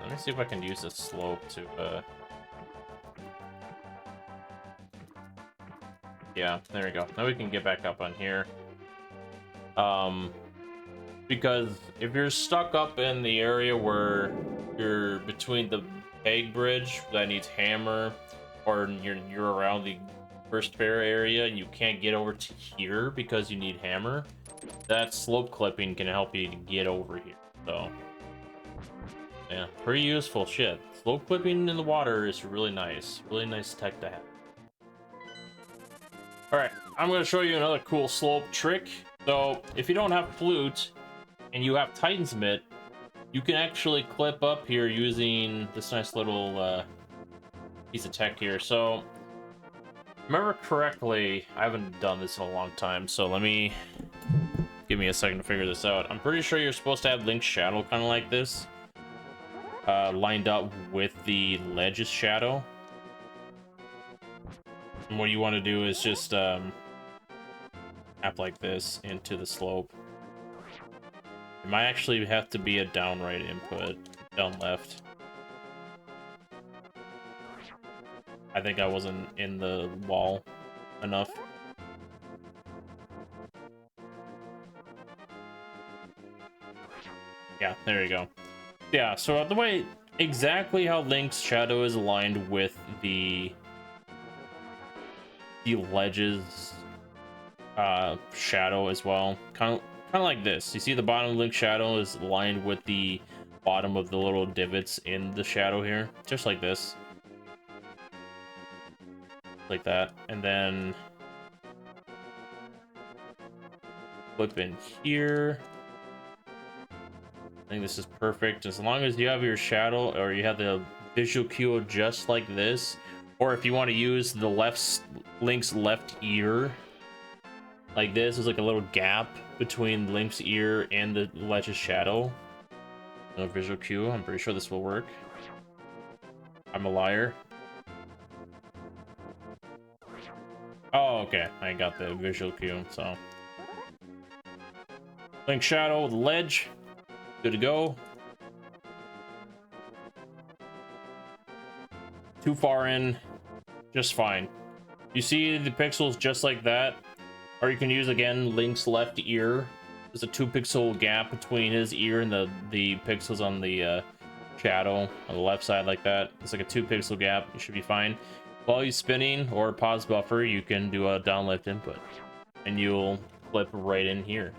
let me see if I can use this slope to, yeah, there we go. Now we can get back up on here. Because if you're stuck up in the area where you're between the peg bridge that needs hammer, or you're around the first fair area and you can't get over to here because you need hammer, that slope clipping can help you to get over here. So yeah, pretty useful shit. Slope clipping in the water is really nice tech to have. All right, I'm going to show you another cool slope trick. So if you don't have flute and you have Titan's Mitt, you can actually clip up here using this nice little piece of tech here. So remember correctly, I haven't done this in a long time, so give me a second to figure this out. I'm pretty sure you're supposed to have Link's shadow kind of like this, lined up with the ledge's shadow. And what you want to do is just tap like this into the slope. It might actually have to be a down right input, down left. I think I wasn't in the wall enough. Yeah, there you go. Yeah, so the way exactly how Link's shadow is aligned with the ledge's shadow as well, kind of like this. You see the bottom of Link's shadow is aligned with the bottom of the little divots in the shadow here, just like this, like that. And then flip in here. I think this is perfect. As long as you have your shadow, or you have the visual cue just like this, or if you want to use the Link's left ear like this, is like a little gap between Link's ear and the ledge's shadow. No visual cue. I'm pretty sure this will work. I'm a liar. Oh, okay. I got the visual cue, so. Link's shadow with the ledge. Good to go. Too far in. Just fine. You see the pixels just like that? Or you can use, again, Link's left ear. There's a 2-pixel gap between his ear and the pixels on the shadow on the left side like that. It's like a 2-pixel gap. You should be fine. While he's spinning or pause buffer, you can do a down left input. And you'll flip right in here.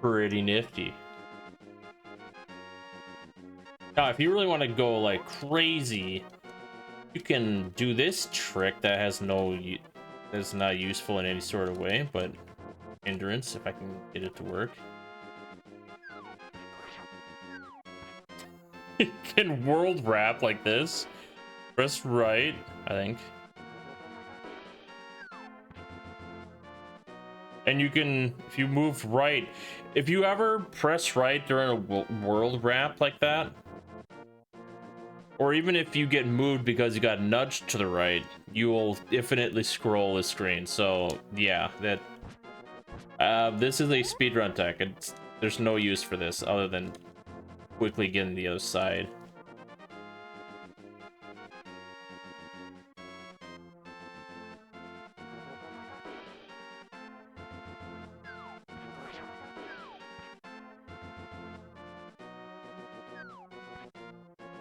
Pretty nifty. Now, if you really want to go like crazy, You can do this trick that has that's not useful in any sort of way, but endurance, if I can get it to work. You can world wrap like this. Press right, I think. And you can, if you move right, if you ever press right during a world wrap like that, or even if you get moved because you got nudged to the right, you will infinitely scroll the screen. So yeah, that this is a speedrun tech. There's no use for this other than quickly getting the other side.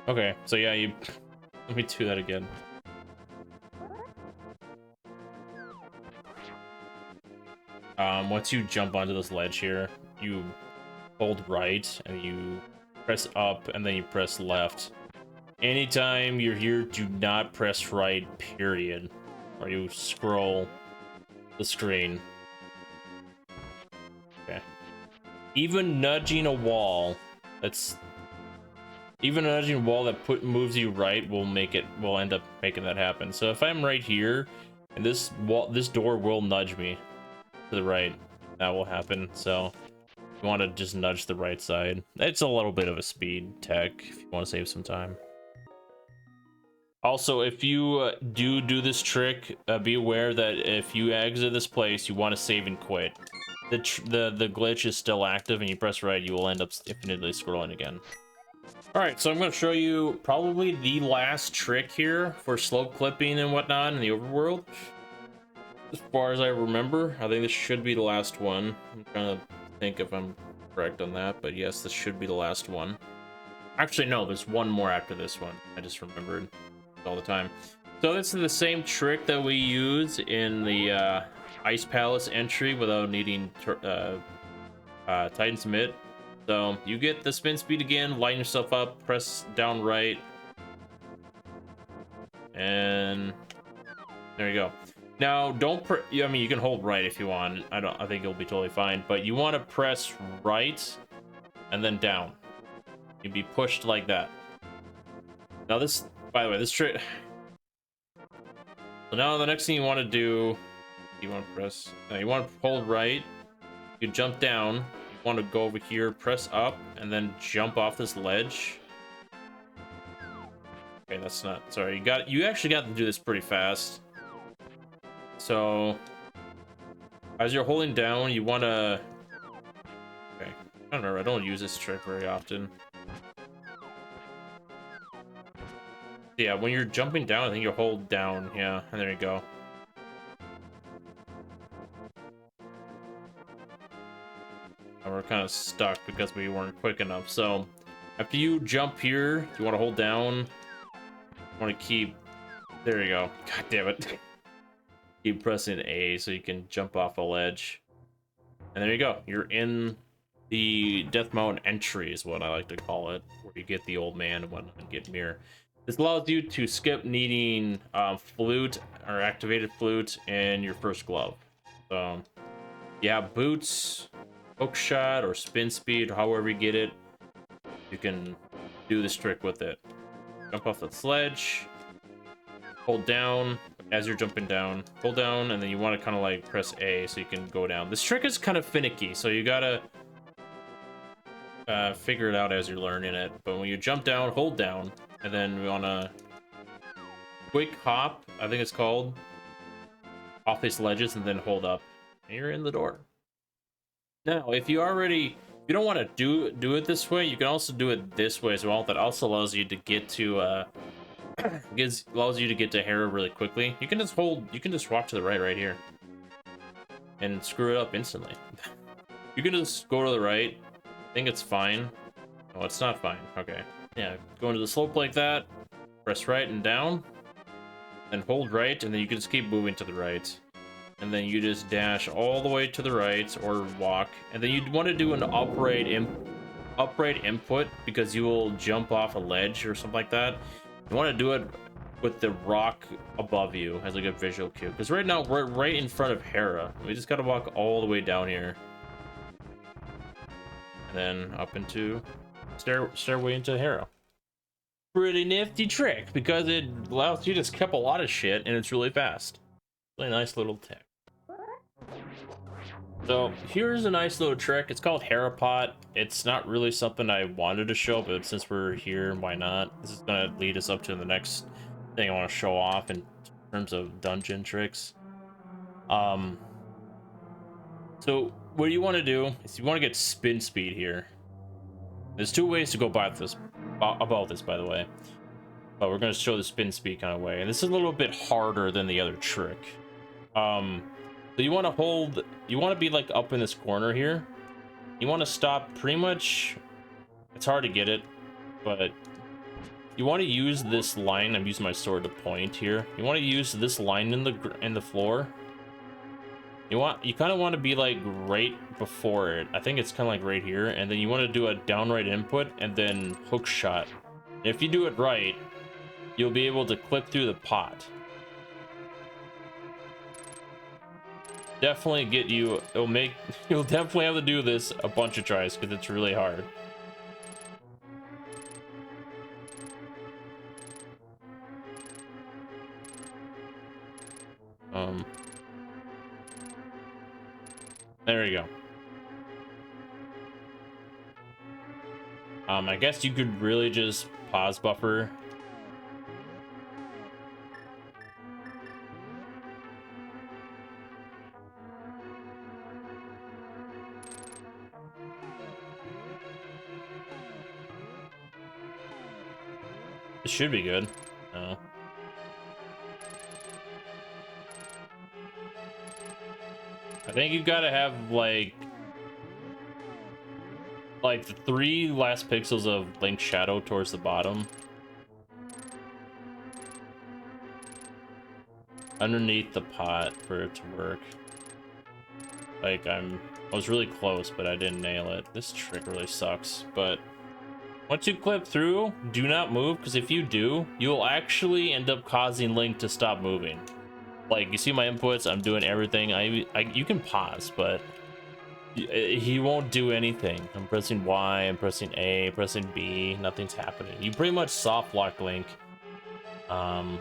Okay, so yeah, let me do that again. Once you jump onto this ledge here, you hold right and you press up and then you press left. Anytime you're here, do not press right, period, or you scroll the screen. Okay. Even nudging a wall that moves you right will end up making that happen. So if I'm right here and this door will nudge me to the right, that will happen. So you want to just nudge the right side. It's a little bit of a speed tech if you want to save some time. Also, if you do this trick, be aware that if you exit this place, you want to save and quit. The glitch is still active, and you press right, you will end up infinitely scrolling again. All right, so I'm going to show you probably the last trick here for slope clipping and whatnot in the overworld. As far as I remember, I think this should be the last one. I'm trying to think if I'm correct on that, but yes, this should be the last one. Actually, no, there's one more after this one. I just remembered all the time. So this is the same trick that we use in the Ice Palace entry without needing Titan's Mitt. So you get the spin speed again, line yourself up, press down right, and there you go. Now I mean, you can hold right if you want. I think it'll be totally fine, but you want to press right and then down. You'd be pushed like that. Now this, by the way, this trick. So now the next thing you want to do, you want to hold right. You jump down. You want to go over here, press up, and then jump off this ledge. Okay, that's not. Sorry, you actually got to do this pretty fast. So as you're holding down, you want to. Okay, I don't remember. I don't use this trick very often. Yeah, when you're jumping down, I think you hold down. Yeah, and there you go. And we're kind of stuck because we weren't quick enough. So after you jump here, you want to hold down. You want to keep. There you go. God damn it. Keep pressing A so you can jump off a ledge. And there you go. You're in the Death Mountain entry, is what I like to call it, where you get the old man and whatnot and get Mire. This allows you to skip needing flute or activated flute and your first glove. So you have boots, hook shot, or spin speed, however you get it. You can do this trick with it. Jump off the sledge, hold down as you're jumping down, hold down, and then you want to kind of like press A so you can go down. This trick is kind of finicky, so you gotta figure it out as you're learning it. But when you jump down, hold down, and then we want to quick hop, I think it's called, off these ledges, and then hold up, and you're in the door. Now, if you don't want to do it this way, you can also do it this way as well. That also allows you to get to allows you to get to Hera really quickly. You can just walk to the right here, and screw it up instantly. You can just go to the right. I think it's fine. Oh, it's not fine. Okay. Yeah, go into the slope like that, press right and down, then hold right, and then you can just keep moving to the right. And then you just dash all the way to the right, or walk. And then you'd want to do an upright input, because you will jump off a ledge or something like that. You want to do it with the rock above you as like a visual cue, because right now we're right in front of Hera. We just gotta walk all the way down here and then up into stairway into Hera. Pretty nifty trick because it allows you to skip a lot of shit and it's really fast. Really nice little tech. So here's a nice little trick. It's called Hera Pot. It's not really something I wanted to show, but since we're here, why not? This is gonna lead us up to the next thing I want to show off in terms of dungeon tricks. So what you want to do is you want to get spin speed here. There's two ways to go about this, by the way. But we're going to show the spin speed kind of way. And this is a little bit harder than the other trick. So you want to hold, you want to be like up in this corner here. You want to stop pretty much, it's hard to get it, but you want to use this line. I'm using my sword to point here. You want to use this line in the floor. You kind of want to be like right before it. I think it's kind of like right here, and then you want to do a downright input and then hook shot. And if you do it right, you'll be able to clip through the pot. Definitely get you. You'll definitely have to do this a bunch of tries because it's really hard. There we go. I guess you could really just pause buffer. It should be good. No. I think you gotta have like the 3 last pixels of Link's shadow towards the bottom. Underneath the pot for it to work. Like I was really close, but I didn't nail it. This trick really sucks, but once you clip through, do not move, because if you do, you'll actually end up causing Link to stop moving. Like, you see my inputs, I'm doing everything. You can pause, but he won't do anything. I'm pressing Y, I'm pressing A, pressing B, nothing's happening. You pretty much soft lock Link. Yeah,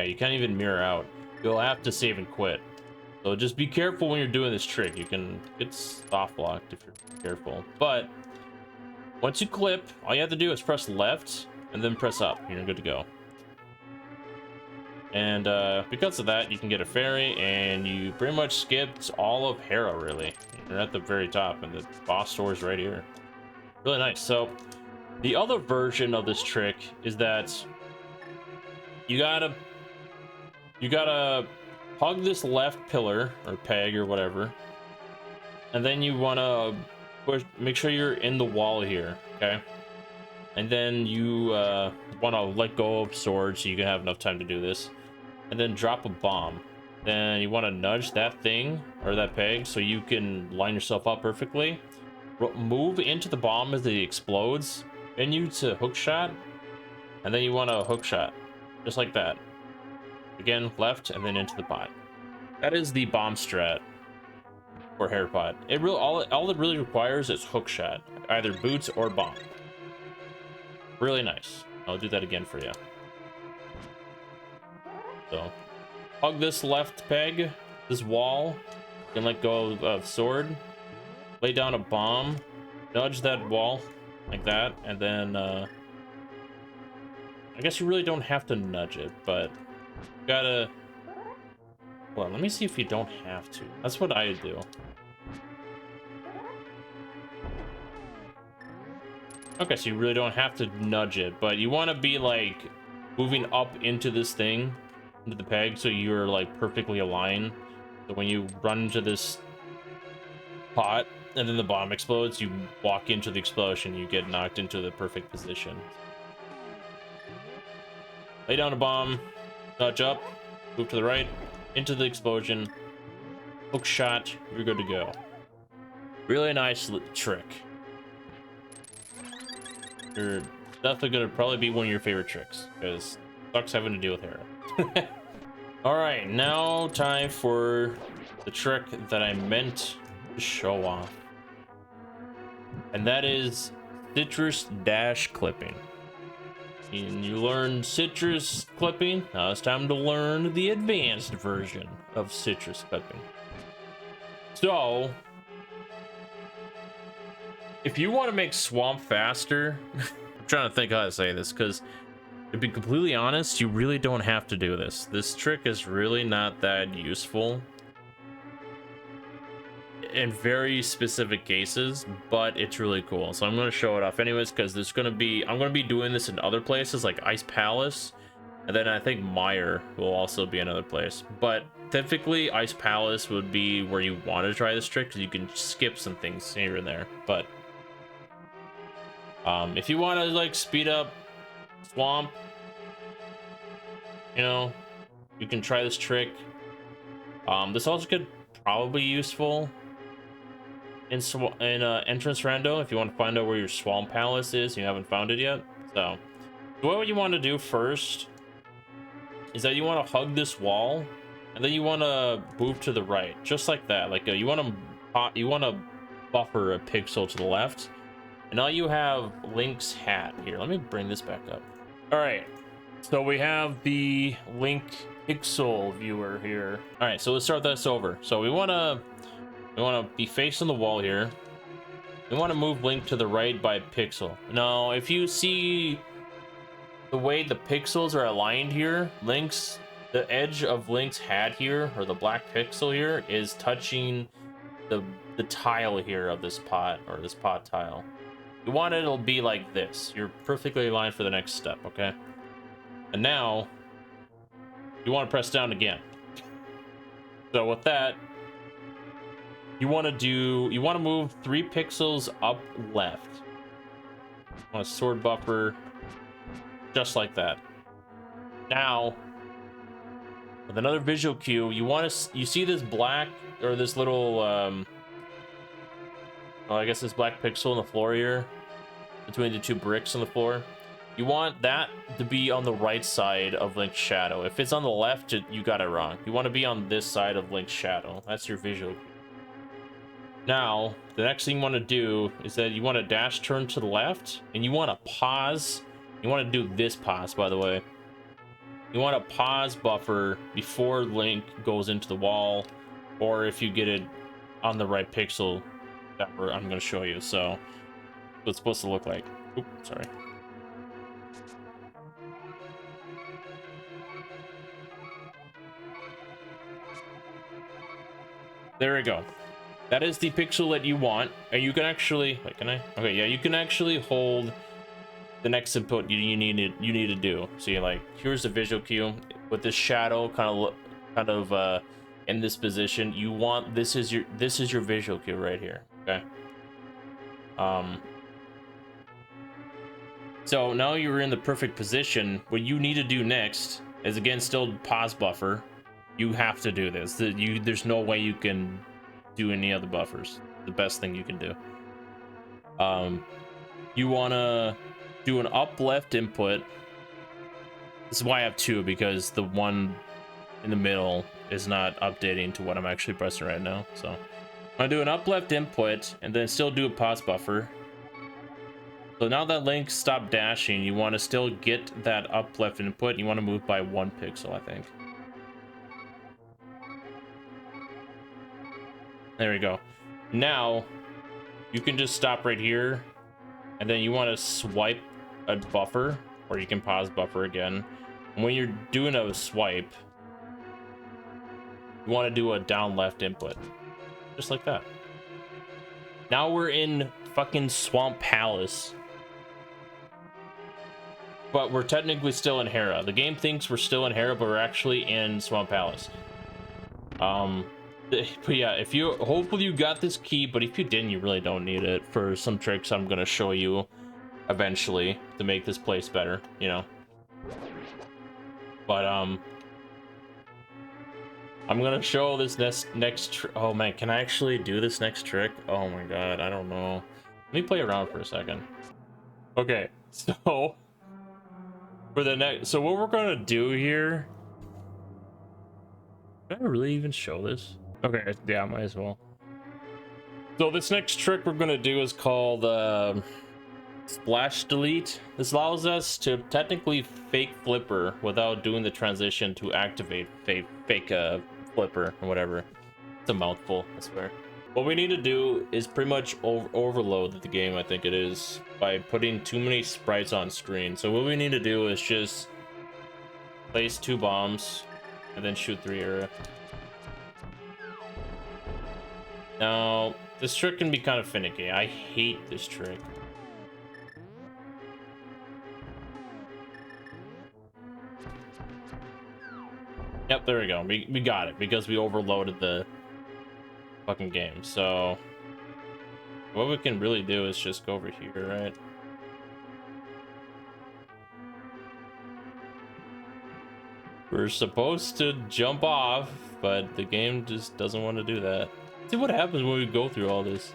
you can't even mirror out. You'll have to save and quit. So just be careful when you're doing this trick. You can get soft locked if you're careful. But once you clip, all you have to do is press left and then press up. You're good to go. And because of that, you can get a fairy, and you pretty much skipped all of Hera, really. You're at the very top, and the boss door is right here. Really nice. So the other version of this trick is that you gotta hug this left pillar or peg or whatever, and then you wanna make sure you're in the wall here, okay? And then you want to let go of sword so you can have enough time to do this, and then drop a bomb. Then you want to nudge that thing or that peg so you can line yourself up perfectly. Move into the bomb as it explodes, then you to hook shot, and then you want to hook shot just like that. Again, left and then into the pot. That is the bomb strat for Hera Pot. All it really requires is hook shot, either boots or bomb. Really nice. I'll do that again for you. So, hug this left peg, this wall, and let go of sword. Lay down a bomb, nudge that wall like that, and then I guess you really don't have to nudge it, but you gotta. Well, let me see if you don't have to. That's what I do. Okay, so you really don't have to nudge it, but you want to be like moving up into this thing, into the peg, so you're like perfectly aligned. So when you run into this pot and then the bomb explodes, you walk into the explosion, you get knocked into the perfect position. Lay down a bomb, nudge up, move to the right, into the explosion, hook shot, you're good to go. Really nice trick. You're definitely gonna probably be one of your favorite tricks because it sucks having to deal with Hera. All right, now time for the trick that I meant to show off, and that is citrus dash clipping. And you learned citrus clipping. Now it's time to learn the advanced version of citrus clipping. So, if you want to make swamp faster, I'm trying to think how to say this, because to be completely honest, you really don't have to do this. This trick is really not that useful in very specific cases, but it's really cool. So I'm going to show it off anyways, because I'm going to be doing this in other places like Ice Palace, and then I think Mire will also be another place. But typically Ice Palace would be where you want to try this trick, because you can skip some things here and there. But if you want to like speed up swamp, you know, you can try this trick. This also could probably be useful in entrance rando if you want to find out where your swamp palace is and you haven't found it yet. So what you want to do first is that you want to hug this wall, and then you want to move to the right, just like that. Like you want to buffer a pixel to the left, and now you have Link's hat here. Let me bring this back up. All right, so we have the Link pixel viewer here. All right, so let's start this over. So we want to be facing the wall here. We want to move Link to the right by a pixel. Now, if you see the way the pixels are aligned here, the edge of Link's hat here, or the black pixel here, is touching the tile here of this pot, or this pot tile. You want it to be like this. You're perfectly aligned for the next step, okay? And now you want to press down again. So with that, you want to move 3 pixels up left. You want to sword buffer just like that. Now, with another visual cue, you see this black, or this little I guess this black pixel on the floor here between the 2 bricks on the floor. You want that to be on the right side of Link's shadow. If it's on the left, you got it wrong. You want to be on this side of Link's shadow. That's your visual cue. Now, the next thing you want to do is that you want to dash turn to the left, and you want to pause. You want to do this pause, by the way. You want to pause buffer before Link goes into the wall, or if you get it on the right pixel that I'm going to show you. So, what it's supposed to look like. Oops, sorry. There we go. That is the pixel that you want, and you can actually, wait, can I? Okay, yeah, you can actually hold the next input you need to do. See, like, here's the visual cue with this shadow kind of in this position. You want this is your visual cue right here. Okay. So now you're in the perfect position. What you need to do next is, again, still pause buffer. You have to do this. There's no way you can do any other buffers. The best thing you can do. You want to do an up left input. This is why I have 2, because the one in the middle is not updating to what I'm actually pressing right now. So I'm gonna do an up left input and then still do a pause buffer. So now that Link stopped dashing, you want to still get that up left input. You want to move by 1 pixel, I think. There we go. Now you can just stop right here, and then you want to swipe a buffer, or you can pause buffer again. And when you're doing a swipe, you want to do a down left input, just like that. Now we're in fucking Swamp Palace, but we're technically still in Hera. The game thinks we're still in Hera, but we're actually in Swamp Palace. But yeah, hopefully you got this key, but if you didn't, you really don't need it for some tricks I'm gonna show you eventually to make this place better, you know. But I'm gonna show this next oh man, can I actually do this next trick? Oh my god, I don't know. Let me play around for a second. Okay, So for the next, so what we're gonna do here, did I really even show this? Okay, yeah, might as well. So this next trick we're gonna do is called splash delete. This allows us to technically fake flipper without doing the transition to activate fake flipper or whatever. It's a mouthful, I swear. What we need to do is pretty much overload the game, I think it is, by putting too many sprites on screen. So what we need to do is just place 2 bombs and then shoot 3 arrows. Now, this trick can be kind of finicky. I hate this trick. Yep, there we go. We got it because we overloaded the fucking game. So what we can really do is just go over here, right? We're supposed to jump off, but the game just doesn't want to do that. See what happens when we go through all this.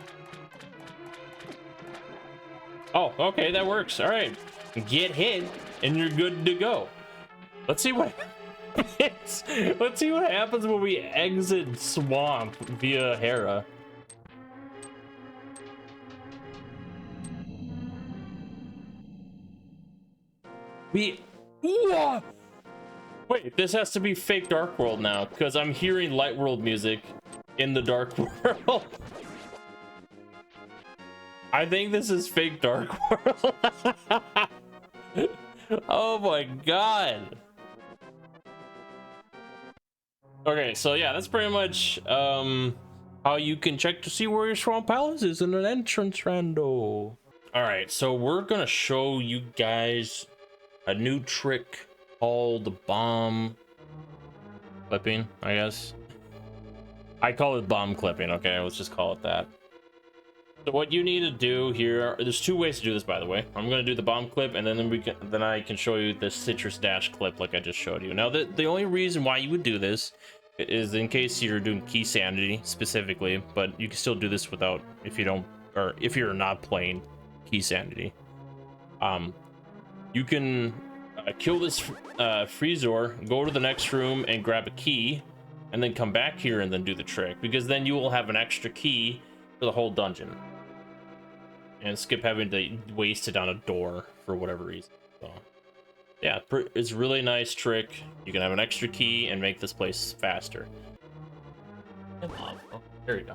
Oh, okay, that works. All right, get hit and you're good to go. Let's see what let's see what happens when we exit swamp via Hera. Whoa! Wait, this has to be fake Dark World now because I'm hearing Light World music in the Dark World. I think this is fake Dark World. Oh my god. Okay, so yeah, that's pretty much how you can check to see where your swamp palace is in an entrance rando. All right, so we're gonna show you guys a new trick called bomb clipping, I guess. I call it bomb clipping. Okay, let's just call it that. So what you need to do here, there's 2 ways to do this, by the way. I'm gonna do the bomb clip, and then I can show you the citrus dash clip like I just showed you. Now, the only reason why you would do this is in case you're doing key sanity specifically, but you can still do this without if you don't, or if you're not playing key sanity. You can kill this freezer, go to the next room and grab a key, and then come back here and then do the trick, because then you will have an extra key for the whole dungeon and skip having to waste it down a door for whatever reason. So yeah, it's a really nice trick. You can have an extra key and make this place faster. Oh, there you go.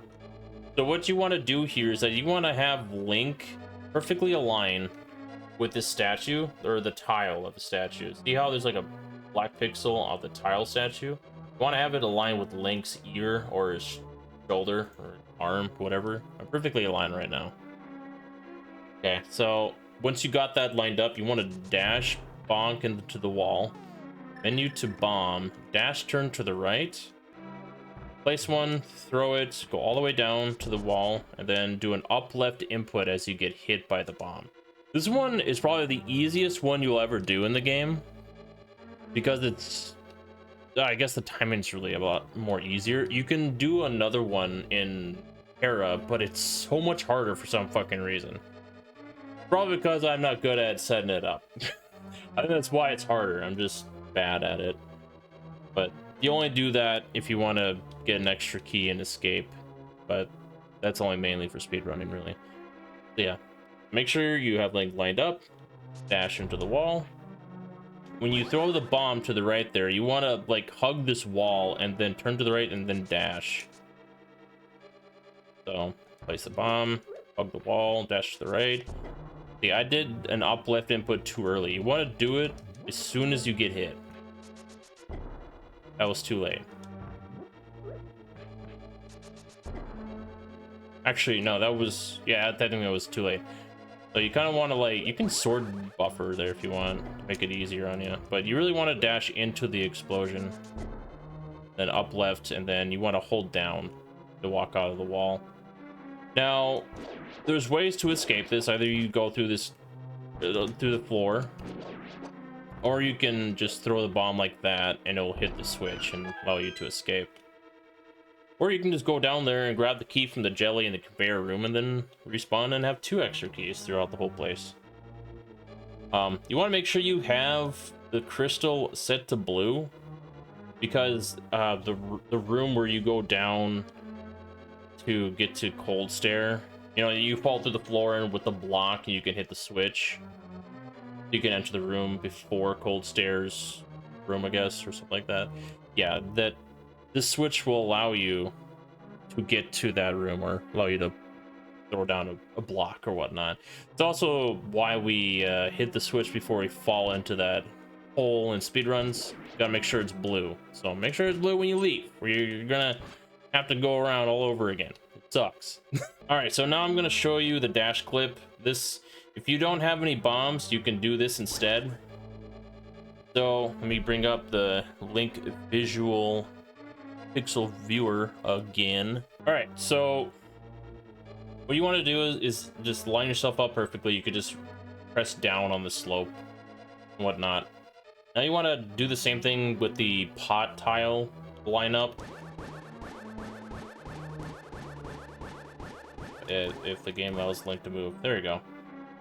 So what you want to do here is that you want to have Link perfectly align with this statue, or the tile of the statue. See how there's like a black pixel of the tile statue? You want to have it align with Link's ear or his shoulder or arm, whatever. I'm perfectly aligned right now. Okay, so once you got that lined up, you want to dash, bonk into the wall, menu to bomb, dash, turn to the right, place one, throw it, go all the way down to the wall, and then do an up left input as you get hit by the bomb. This one is probably the easiest one you'll ever do in the game because it's, I guess the timing's really a lot more easier. You can do another one in Hera, but it's so much harder for some fucking reason. Probably because I'm not good at setting it up. I think that's why it's harder. I'm just bad at it. But you only do that if you want to get an extra key and escape. But that's only mainly for speedrunning, really. So yeah, make sure you have Link lined up, dash into the wall. When you throw the bomb to the right there, you want to like hug this wall and then turn to the right and then dash. So place the bomb, hug the wall, dash to the right. See, I did an up left input too early. You want to do it as soon as you get hit. That was too late. Actually, no, that was, yeah, technically it was too late. So you kind of want to like, you can sword buffer there if you want to make it easier on you, but you really want to dash into the explosion, then up left, and then you want to hold down to walk out of the wall. Now, there's ways to escape this. Either you go through this, through the floor, or you can just throw the bomb like that and it'll hit the switch and allow you to escape. Or you can just go down there and grab the key from the jelly in the conveyor room and then respawn and have 2 extra keys throughout the whole place. You want to make sure you have the crystal set to blue, because the room where you go down to get to cold stare, you know, you fall through the floor, and with the block you can hit the switch. You can enter the room before cold stare's room, I guess, or something like that. Yeah, that this switch will allow you to get to that room, or allow you to throw down a block or whatnot. It's also why we hit the switch before we fall into that hole in speedruns. Gotta make sure it's blue. So make sure it's blue when you leave, or you're gonna have to go around all over again. It sucks. All right, so now I'm gonna show you the dash clip. This, if you don't have any bombs, you can do this instead. So let me bring up the Link visual pixel viewer again. All right, so what you want to do is just line yourself up perfectly. You could just press down on the slope and whatnot. Now you want to do the same thing with the pot tile lineup. If the game allows Link to move. There you go.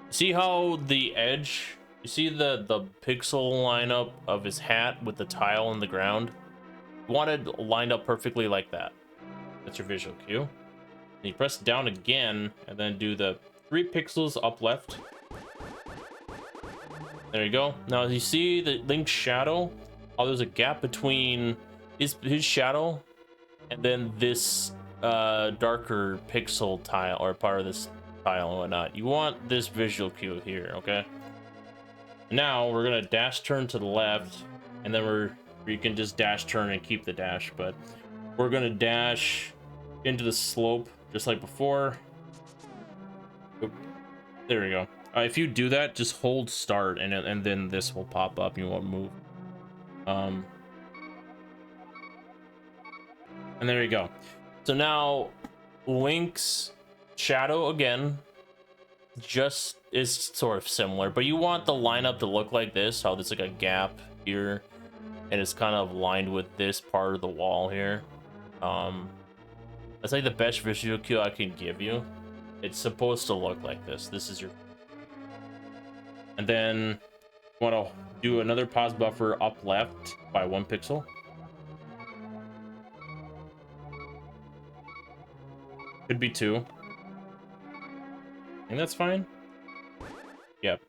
See how the edge, you see the pixel lineup of his hat with the tile on the ground? You want it lined up perfectly like that. That's your visual cue. And you press down again and then do the 3 pixels up left. There you go. Now you see the Link's shadow? Oh, there's a gap between his shadow and then this darker pixel tile, or part of this tile and whatnot. You want this visual cue here, okay? Now we're gonna dash turn to the left, and then you can just dash turn and keep the dash, but we're gonna dash into the slope just like before. Oop. There we go. If you do that, just hold start, and then this will pop up. You won't move. And there you go. So now Link's shadow again just is sort of similar, but you want the lineup to look like this, how there's like a gap here and it's kind of lined with this part of the wall here. That's like the best visual cue I can give you. It's supposed to look like this. This is your, and then you want to do another pause buffer up left by 1 pixel. Could be 2. I think that's fine. Yep.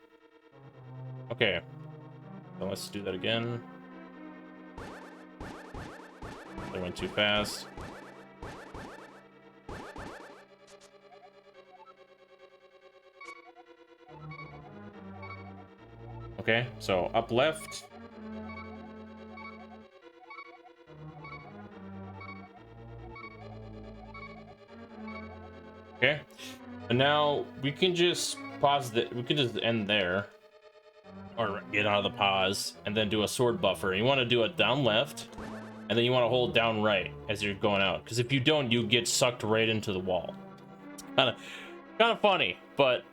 Okay. So let's do that again. I went too fast. Okay, so up left. Okay, and now we can just pause the, we can just end there, or get out of the pause and then do a sword buffer. You want to do it down left, and then you want to hold down right as you're going out, because if you don't, you get sucked right into the wall. Kind of funny, but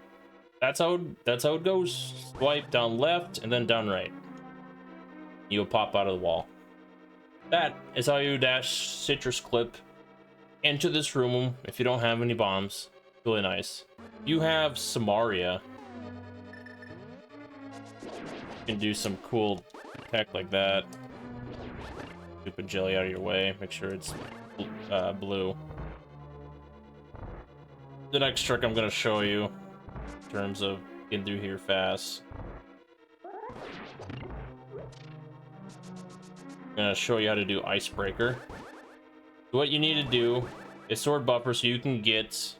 that's how it goes. Swipe down left and then down right. You'll pop out of the wall. That is how you dash citrus clip into this room if you don't have any bombs. Really nice. You have Samaria. You can do some cool tech like that. Stupid jelly out of your way. Make sure it's blue. The next trick I'm going to show you in terms of getting through here fast. I'm going to show you how to do icebreaker. What you need to do is sword buffer so you can get,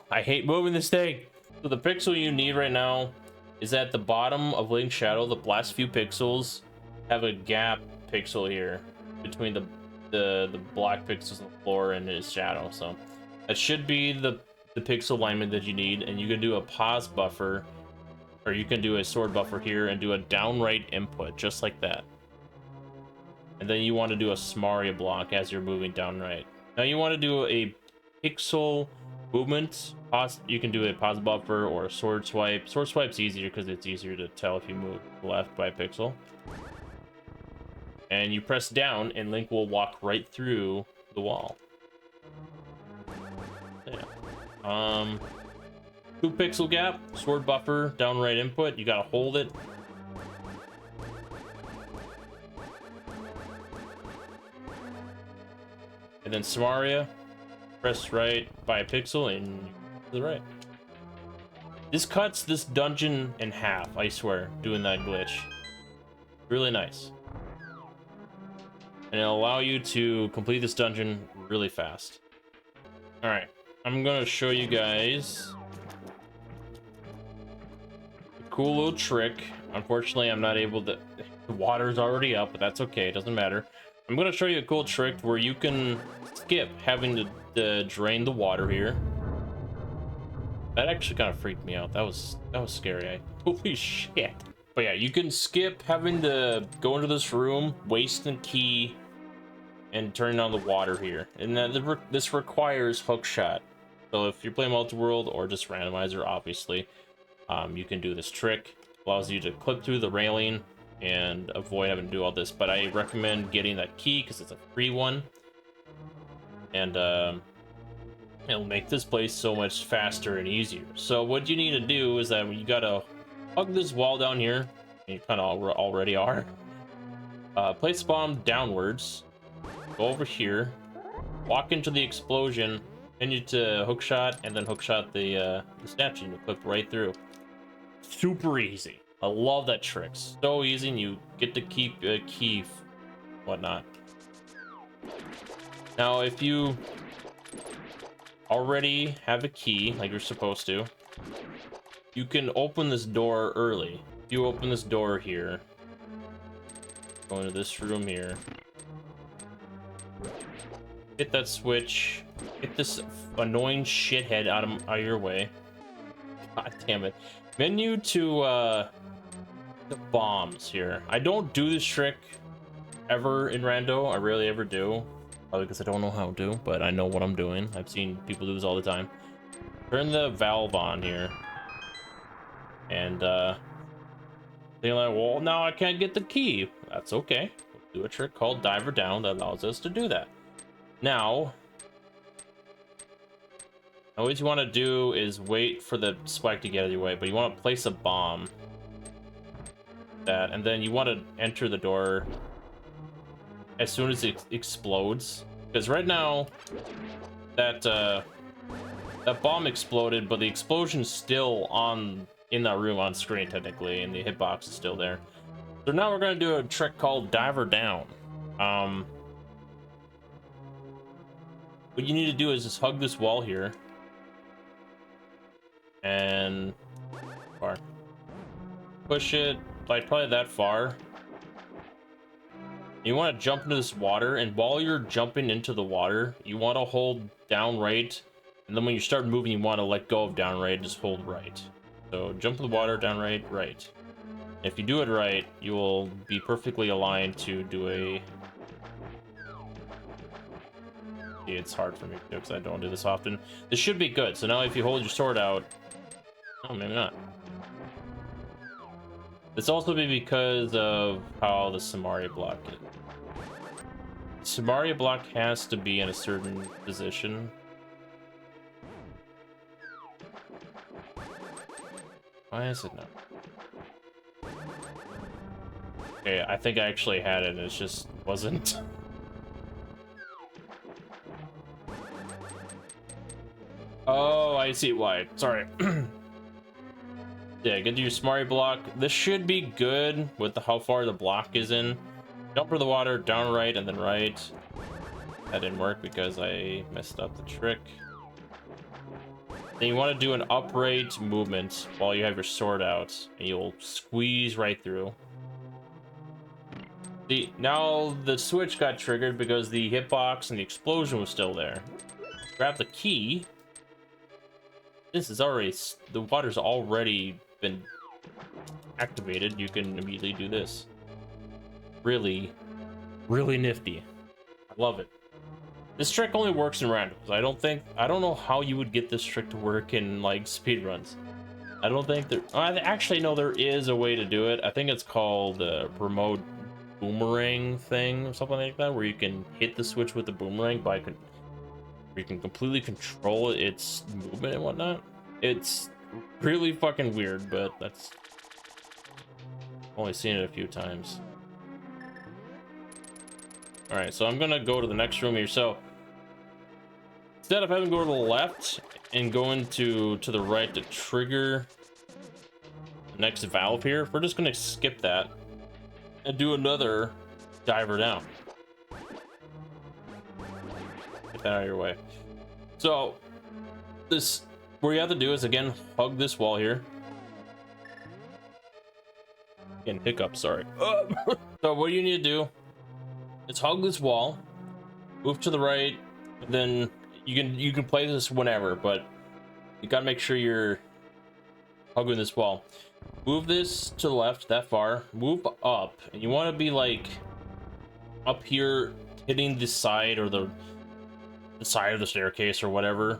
I hate moving this thing. So the pixel you need right now is at the bottom of Link's shadow. The last few pixels have a gap pixel here between the black pixels on the floor and his shadow. So that should be the pixel alignment that you need, and you can do a pause buffer, or you can do a sword buffer here and do a downright input just like that. And then you want to do a Samaria block as you're moving down right. Now you want to do a pixel movement. You can do a pause buffer or a sword swipe. Sword swipe's easier because it's easier to tell if you move left by a pixel. And you press down and Link will walk right through the wall. Yeah. 2 pixel gap, sword buffer, down right input. You gotta hold it. And then Samaria, press right by a pixel and to the right. This cuts this dungeon in half, I swear, doing that glitch. Really nice. And it'll allow you to complete this dungeon really fast. Alright, I'm gonna show you guys a cool little trick. Unfortunately, I'm not able to... The water's already up, but that's okay, it doesn't matter. I'm gonna show you a cool trick where you can skip having to drain the water here. That actually kind of freaked me out. That was scary. Holy shit. But yeah, you can skip having to go into this room, waste the key, and turn on the water here. And then this requires hookshot. So if you're playing multi-world or just randomizer, obviously, you can do this trick. Allows you to clip through the railing and avoid having to do all this. But I recommend getting that key because it's a free one. And it'll make this place so much faster and easier. So what you need to do is that you gotta hug this wall down here. And you kind of already are. Place the bomb downwards. Go over here. Walk into the explosion. Continue to hookshot and then hookshot the statue and you clip right through. Super easy. I love that trick. So easy, and you get to keep key, whatnot. Now, if you already have a key, like you're supposed to, you can open this door early. If you open this door here, go into this room here, hit that switch, get this annoying shithead out of your way. God damn it. Menu to the bombs here. I don't do this trick ever in rando. I rarely ever do. Probably because I don't know how to, but I know what I'm doing. I've seen people do this all the time. Turn the valve on here. And they're like, well, now I can't get the key. That's okay. We'll do a trick called Diver Down that allows us to do that. Now, what you want to do is wait for the spike to get out of your way, but you want to place a bomb. And then you want to enter the door as soon as it explodes, because right now that that bomb exploded, but the explosion's still in that room on screen technically, and the hitbox is still there. So now we're gonna do a trick called Diver Down. What you need to do is just hug this wall here and push it like probably that far. You want to jump into this water, and while you're jumping into the water, you want to hold down right, and then when you start moving, you want to let go of down right, just hold right. So jump in the water, down right, right. If you do it right, you will be perfectly aligned to do a... It's hard for me to do because I don't do this often. This should be good. So now if you hold your sword out... Oh, maybe not. This also be because of how the Samaria block is. Samaria block has to be in a certain position. Why is it not? Okay, I think I actually had it, it just wasn't. Oh, I see why. Sorry. Yeah, get to your Samaria block. This should be good with how far the block is in. Jump for the water, down right, and then right. That didn't work because I messed up the trick. Then you want to do an upright movement while you have your sword out, and you'll squeeze right through. See, now the switch got triggered because the hitbox and the explosion was still there. Grab the key. This is already... The water's already been activated. You can immediately do this. Really, really nifty. I love it. This trick only works in randoms. I don't know how you would get this trick to work in like speedruns. I don't think there... Actually, no, there is a way to do it. I think it's called a remote boomerang thing or something like that, where you can hit the switch with the boomerang you can completely control its movement and whatnot. It's really fucking weird, but that's only seen it a few times. All right, so I'm gonna go to the next room here. So instead of having to go to the left and going to the right to trigger the next valve here, we're just gonna skip that and do another diver down. Get that out of your way. So this, what you have to do is again hug this wall here. Getting hiccups, sorry. So what you need to do is hug this wall, move to the right, and then you can play this whenever, but you gotta make sure you're hugging this wall. Move this to the left that far, move up, and you want to be like up here hitting the side or the side of the staircase or whatever,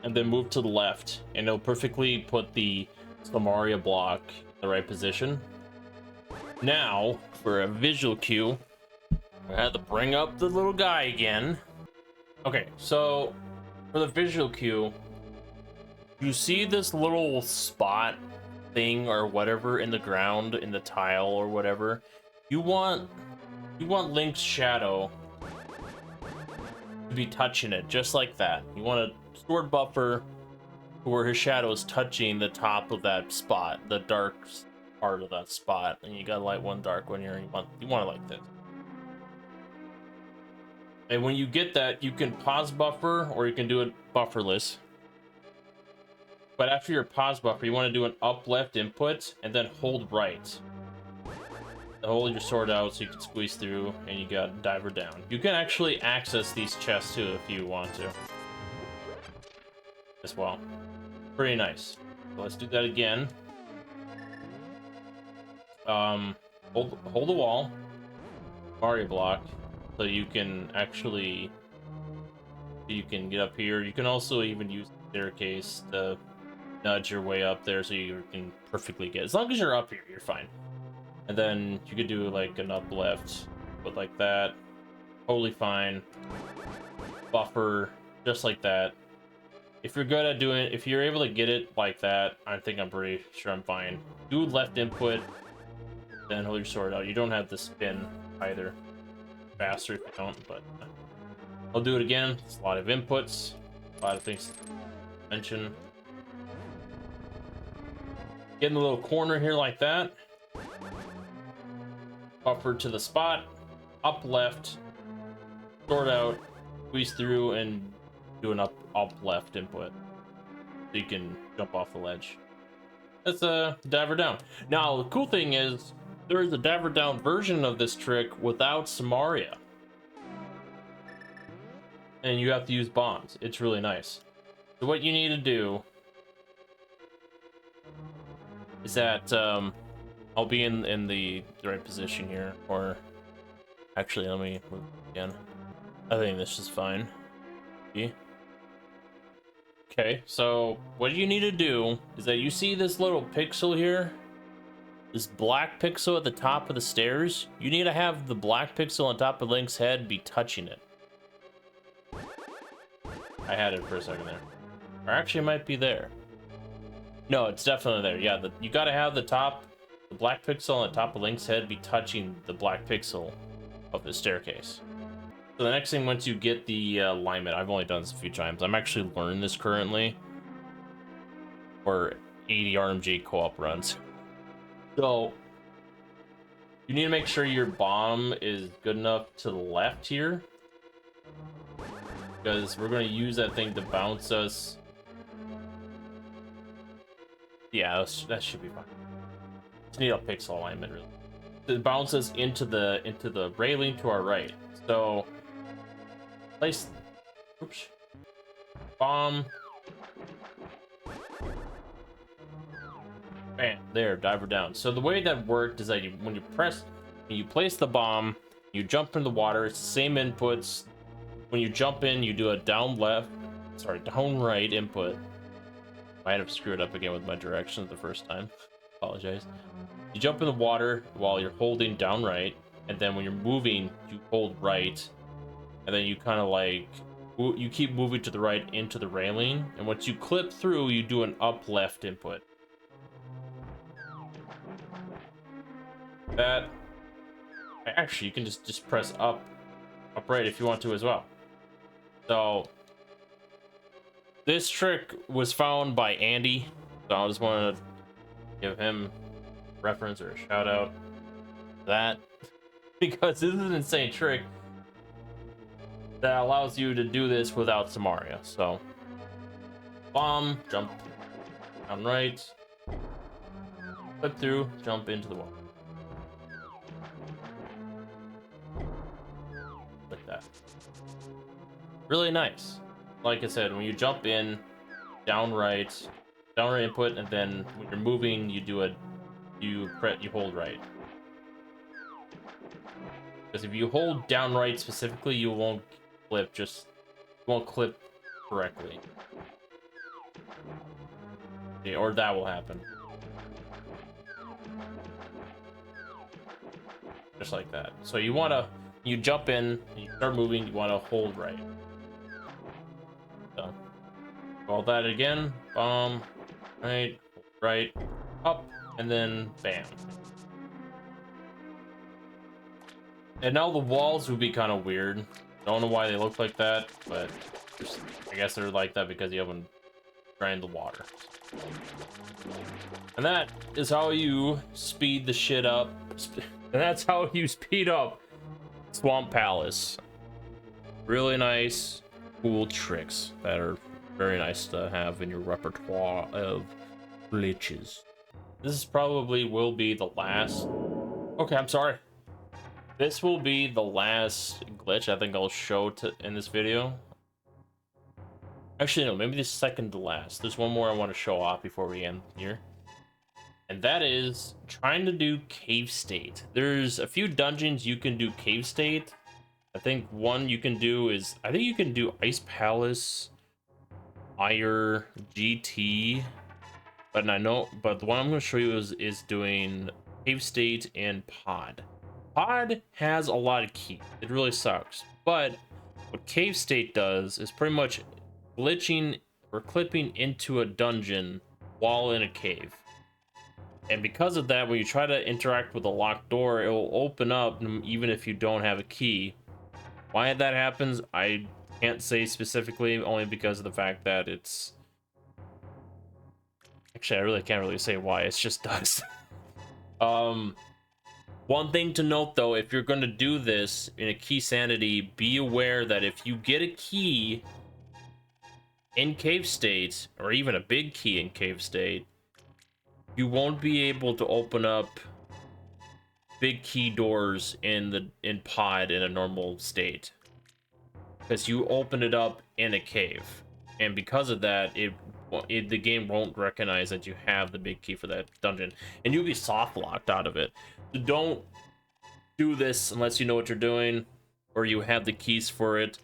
and then move to the left, and it'll perfectly put the Slamaria block in the right position. Now for a visual cue, I had to bring up the little guy again. Okay, so for the visual cue, you see this little spot thing or whatever in the ground, in the tile or whatever. You want Link's shadow to be touching it, just like that. You want a sword buffer where his shadow is touching the top of that spot, the dark part of that spot, and you gotta light one dark one here. You want it like this. And when you get that, you can pause buffer or you can do it bufferless. But after your pause buffer, you want to do an up left input and then hold right. Hold your sword out so you can squeeze through, and you got diver down. You can actually access these chests too if you want to. As well. Pretty nice. So let's do that again. Hold the wall. Mario block. So you can actually, you can get up here. You can also even use the staircase to nudge your way up there so you can perfectly get, as long as you're up here, you're fine. And then you could do like an up left, but like that, totally fine. Buffer, just like that. If you're good at doing it, if you're able to get it like that, I think I'm pretty sure I'm fine. Do left input, then hold your sword out. You don't have to spin either. Faster if you don't, but I'll do it again. It's a lot of inputs, a lot of things to mention. Get in the little corner here like that. Buffer to the spot, up left, sword out, squeeze through, and do an up left input. So you can jump off the ledge. That's a diver down. Now the cool thing is, there is a diver down version of this trick without Slamaria. And you have to use bombs. It's really nice. So what you need to do is that I'll be in the right position here, or actually let me move again. I think this is fine. Okay, so what you need to do is that you see this little pixel here, this black pixel at the top of the stairs. You need to have the black pixel on top of Link's head be touching it. I had it for a second there. Or actually it might be there. No, it's definitely there. Yeah, you gotta have the black pixel on the top of Link's head be touching the black pixel of the staircase. So the next thing, once you get the alignment, I've only done this a few times. I'm actually learning this currently for 80 RMG co-op runs. So you need to make sure your bomb is good enough to the left here, because we're going to use that thing to bounce us. Yeah, that should be fine. Just need a pixel alignment really. It bounces into the railing to our right. So place, oops, bomb. Bam, there, diver down. So the way that worked is that when you place the bomb, you jump in the water. It's the same inputs. When you jump in, you do a down right input. Might have screwed up again with my directions the first time. Apologize. You jump in the water while you're holding down right, and then when you're moving, you hold right, and then you kind of like you keep moving to the right into the railing, and once you clip through, you do an up left input. That actually, you can just press up right if you want to as well. So this trick was found by Andy, so I just wanted to give him a reference or a shout out to that, because this is an insane trick that allows you to do this without Samaria. So bomb, jump down right, flip through, jump into the wall. Like that. Really nice. Like I said, when you jump in, down right input, and then when you're moving, you do you hold right. Because if you hold down right specifically, you won't clip correctly. Yeah, or that will happen. Just like that. So you jump in, you start moving, you want to hold right. So, all that again, bomb, right, up, and then bam. And now the walls would be kind of weird. Don't know why they look like that, but I guess they're like that because you haven't drained the water. And that is how you speed the shit up. And that's how you speed up Swamp Palace. Really nice, cool tricks that are very nice to have in your repertoire of glitches. This probably will be the last. Okay, I'm sorry. This will be the last glitch I think I'll show in this video. Actually, no, maybe the second to last. There's one more I want to show off before we end here. And that is trying to do cave state. There's a few dungeons you can do cave state. I think one you can do is, I think you can do Ice Palace, Ire, GT. But the one I'm going to show you is doing cave state and pod. Pod has a lot of keys. It really sucks. But what cave state does is pretty much glitching or clipping into a dungeon while in a cave. And because of that, when you try to interact with a locked door, it will open up even if you don't have a key. Why that happens, I can't say specifically, only because of the fact that it's... Actually, I really can't really say why, it's just does. One thing to note though, if you're going to do this in a key sanity, be aware that if you get a key in cave state, or even a big key in cave state, you won't be able to open up big key doors in pod in a normal state, because you open it up in a cave, and because of that, the game won't recognize that you have the big key for that dungeon, and you'll be soft locked out of it. So don't do this unless you know what you're doing or you have the keys for it.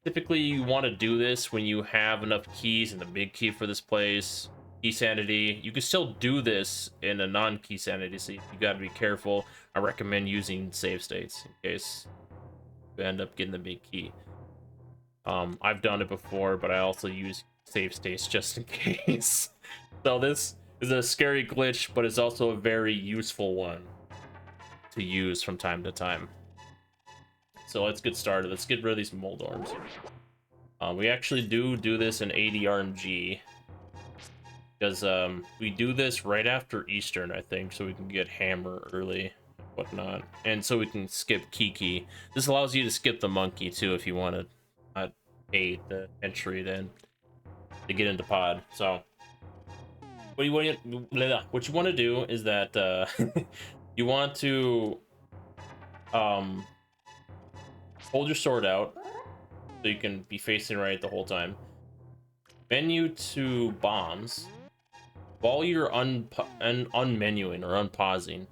Typically, you want to do this when you have enough keys and the big key for this place. Key sanity. You can still do this in a non-key sanity, so you got to be careful. I recommend using save states in case you end up getting the big key. I've done it before, but I also use save states just in case. So this is a scary glitch, but it's also a very useful one to use from time to time. So let's get started. Let's get rid of these moldorms. We actually do this in 80 RNG, because we do this right after Eastern, I think, so we can get hammer early and whatnot, and so we can skip kiki. This allows you to skip the monkey too if you want to not pay the entry then to get into pod. So what you want to do is that you want to hold your sword out so you can be facing right the whole time. Menu to bombs. While you're unmenuing or unpausing,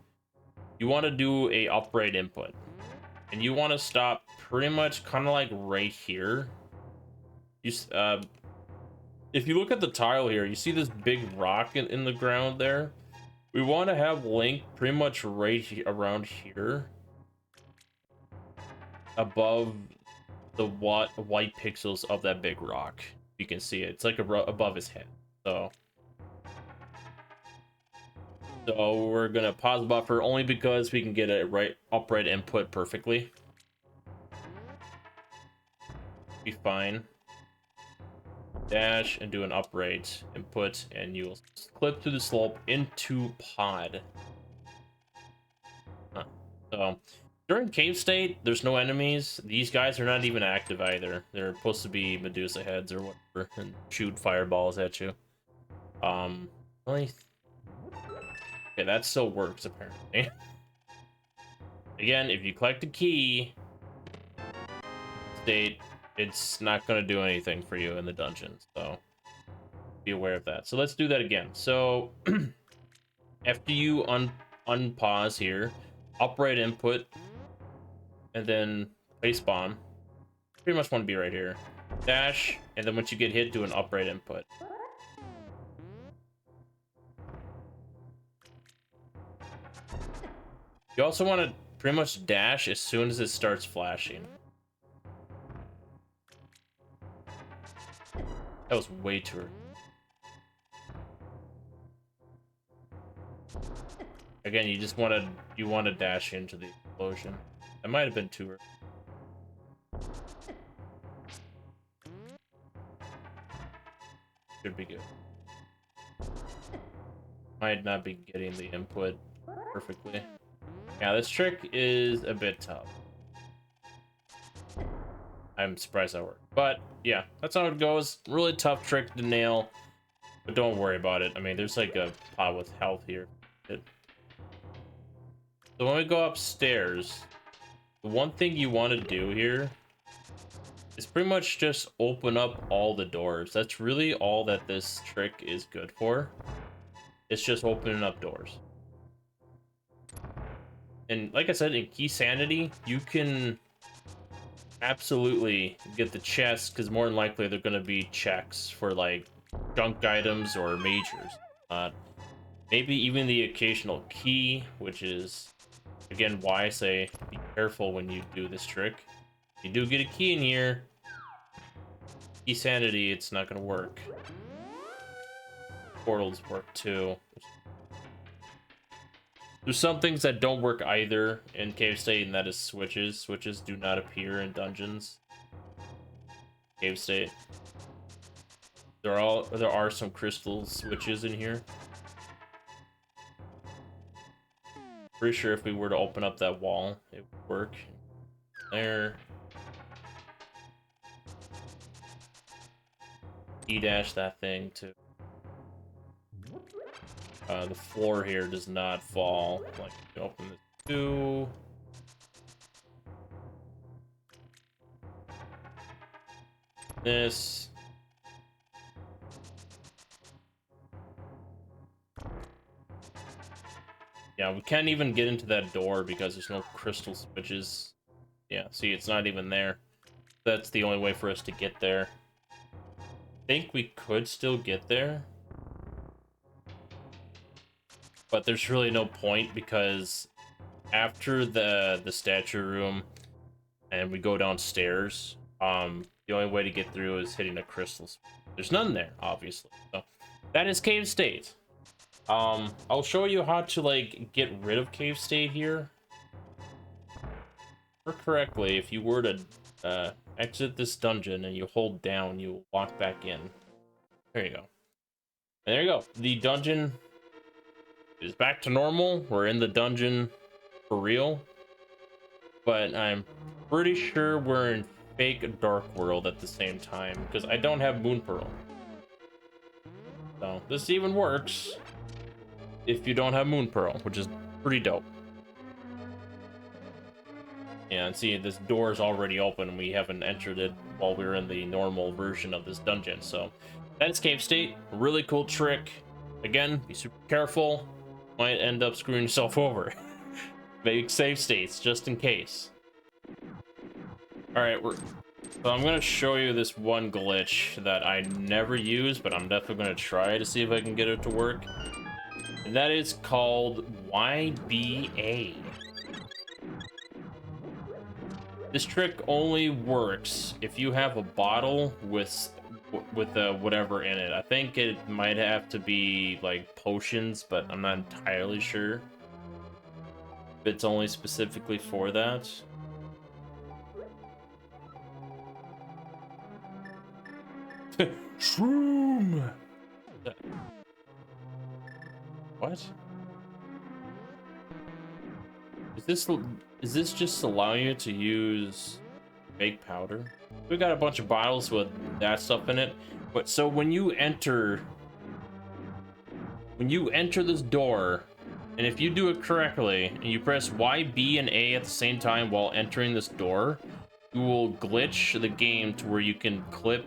you want to do a upright input, and you want to stop pretty much kind of like right here. If you look at the tile here, you see this big rock in the ground there. We want to have Link pretty much right around here, above the white pixels of that big rock. You can see it. It's like above his head. So we're gonna pause buffer only because we can get a upright input perfectly. Be fine. Dash and do an upright input, and you'll clip through the slope into pod. So during cave state, there's no enemies. These guys are not even active either. They're supposed to be Medusa heads or whatever and shoot fireballs at you. Really? Okay, that still works apparently. Again, if you collect a key state, it's not going to do anything for you in the dungeon, so be aware of that. So let's do that again. So after you unpause here, upright input, and then place bomb. Pretty much want to be right here. Dash, and then once you get hit, do an upright input. You also want to pretty much dash as soon as it starts flashing. That was way too early. Again, you just want to dash into the explosion. That might have been too early. Should be good. Might not be getting the input perfectly. Yeah, this trick is a bit tough. I'm surprised that worked. But yeah, that's how it goes. Really tough trick to nail. But don't worry about it. I mean, there's like a pot with health here. So when we go upstairs, the one thing you want to do here is pretty much just open up all the doors. That's really all that this trick is good for. It's just opening up doors. And like I said, in Key Sanity, you can absolutely get the chests, because more than likely they're going to be checks for like junk items or majors. Maybe even the occasional key, which is, again, why I say be careful when you do this trick. If you do get a key in here, Key Sanity, it's not going to work. Portals work too. There's some things that don't work either in Cave State, and that is switches. Switches do not appear in dungeons. Cave State. There are some crystal switches in here. Pretty sure if we were to open up that wall, it would work. There. E-dash that thing too. The floor here does not fall. Like, you open this too. This. Yeah, we can't even get into that door because there's no crystal switches. Yeah, see, it's not even there. That's the only way for us to get there. I think we could still get there, but there's really no point, because after the statue room and we go downstairs, the only way to get through is hitting a crystal. There's none there, obviously. So that is Cave State. I'll show you how to like get rid of Cave State here. Or correctly, if you were to exit this dungeon and you hold down, you walk back in. There you go. And there you go. The dungeon is back to normal. We're in the dungeon for real. But I'm pretty sure we're in fake Dark World at the same time, because I don't have Moon Pearl. So this even works if you don't have Moon Pearl, which is pretty dope. Yeah, and see, this door is already open and we haven't entered it while we were in the normal version of this dungeon. So that's Cave State. Really cool trick. Again, be super careful. Might end up screwing yourself over. Make save states just in case. Alright, so I'm gonna show you this one glitch that I never use, but I'm definitely gonna try to see if I can get it to work. And that is called YBA. This trick only works if you have a bottle with whatever in it. I think it might have to be like potions, but I'm not entirely sure if it's only specifically for that. Shroom! What? Is this just allowing you to use fake powder? We got a bunch of bottles with that stuff in it. But so when you enter this door, and if you do it correctly and you press Y, B, and A at the same time while entering this door, you will glitch the game to where you can clip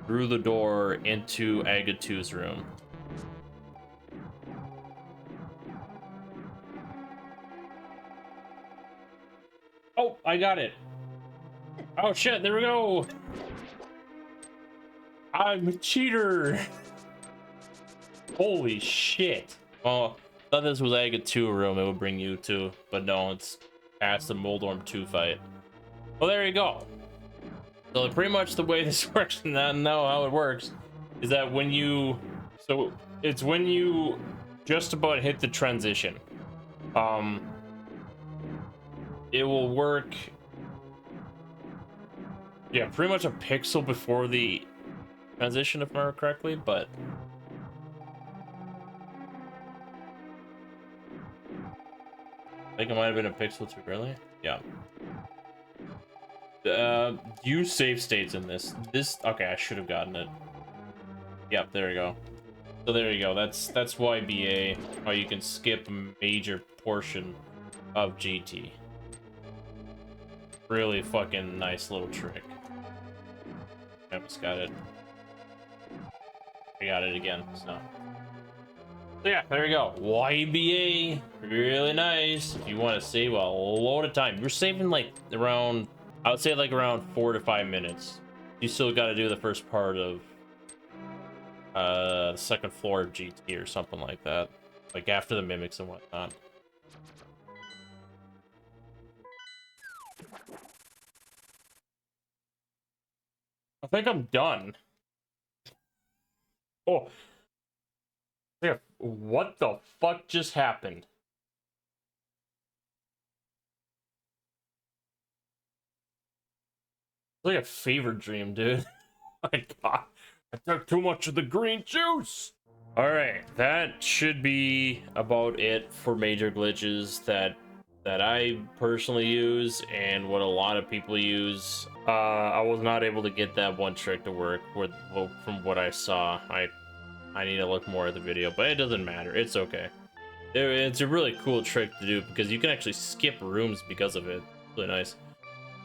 through the door into Aga 2's room. Oh, I got it. Oh shit, there we go. I'm a cheater. Holy shit. Well, I thought this was Aga 2 room it would bring you to, but no, it's past the Moldorm 2 fight. Well, there you go. So pretty much the way this works, and I know how it works, is that when you, so it's when you just about hit the transition. It will work, yeah, pretty much a pixel before the transition, if I remember correctly, but I think it might have been a pixel too early. Yeah. Use save states in this. Okay, I should have gotten it. Yep, there we go. So there you go. That's YBA. How you can skip a major portion of GT. Really fucking nice little trick. I almost got it. I got it again. So yeah, there you go. YBA. Really nice. If you want to save a load of time, you're saving like around, I would say like around 4 to 5 minutes. You still got to do the first part of the second floor of GT or something like that, like after the mimics and whatnot. I think I'm done. Oh, yeah. What the fuck just happened? It's like a fever dream, dude. My God, I took too much of the green juice. All right, that should be about it for major glitches that I personally use and what a lot of people use. I was not able to get that one trick to work from what I saw. I need to look more at the video, but it doesn't matter. It's okay. It's a really cool trick to do because you can actually skip rooms because of it. Really nice.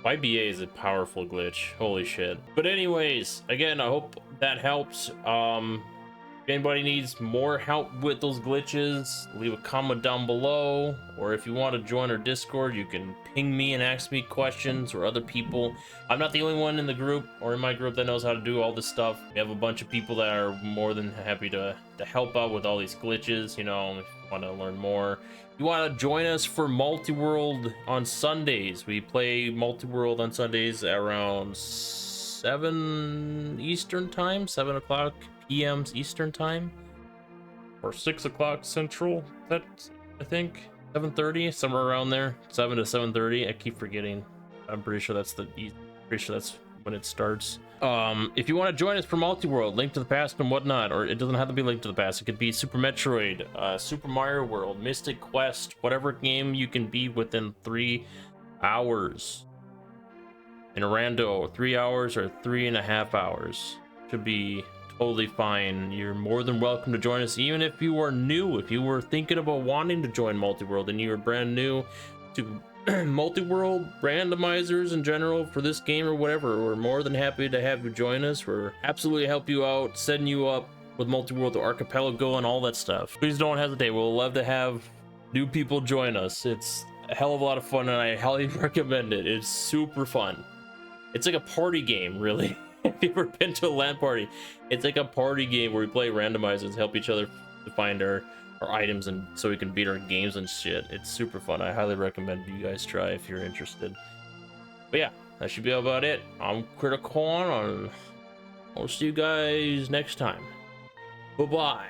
YBA is a powerful glitch. Holy shit. But anyways, again, I hope that helps. If anybody needs more help with those glitches, leave a comment down below, or if you want to join our Discord, you can ping me and ask me questions, or other people. I'm not the only one in the group or in my group that knows how to do all this stuff. We have a bunch of people that are more than happy to help out with all these glitches, you know, if you want to learn more. If you want to join us for multi-world on Sundays, we play multi-world on Sundays around 7 Eastern time, 7 o'clock p.m. Eastern time, or 6 o'clock Central. That's, I think, 7:30, somewhere around there. 7 to 7:30. I keep forgetting. I'm pretty sure that's when it starts. If you want to join us for multi-world, Link to the Past and whatnot, or it doesn't have to be Link to the Past. It could be Super Metroid, Super Mario World, Mystic Quest, whatever game you can be within 3 hours. In a rando, 3 hours or 3.5 hours should be totally fine. You're more than welcome to join us, even if you are new. If you were thinking about wanting to join multi-world and you are brand new to multi-world randomizers in general for this game or whatever, we're more than happy to have you join us. We're absolutely help you out, setting you up with multi-world or archipelago and all that stuff. Please don't hesitate. We'll love to have new people join us. It's a hell of a lot of fun, and I highly recommend it. It's super fun. It's like a party game, really. If you've ever been to a LAN party, it's like a party game where we play randomizers, help each other to find our items, and so we can beat our games and shit. It's super fun. I highly recommend you guys try if you're interested. But yeah, that should be about it. I'm Critical, and I'll see you guys next time. Bye bye.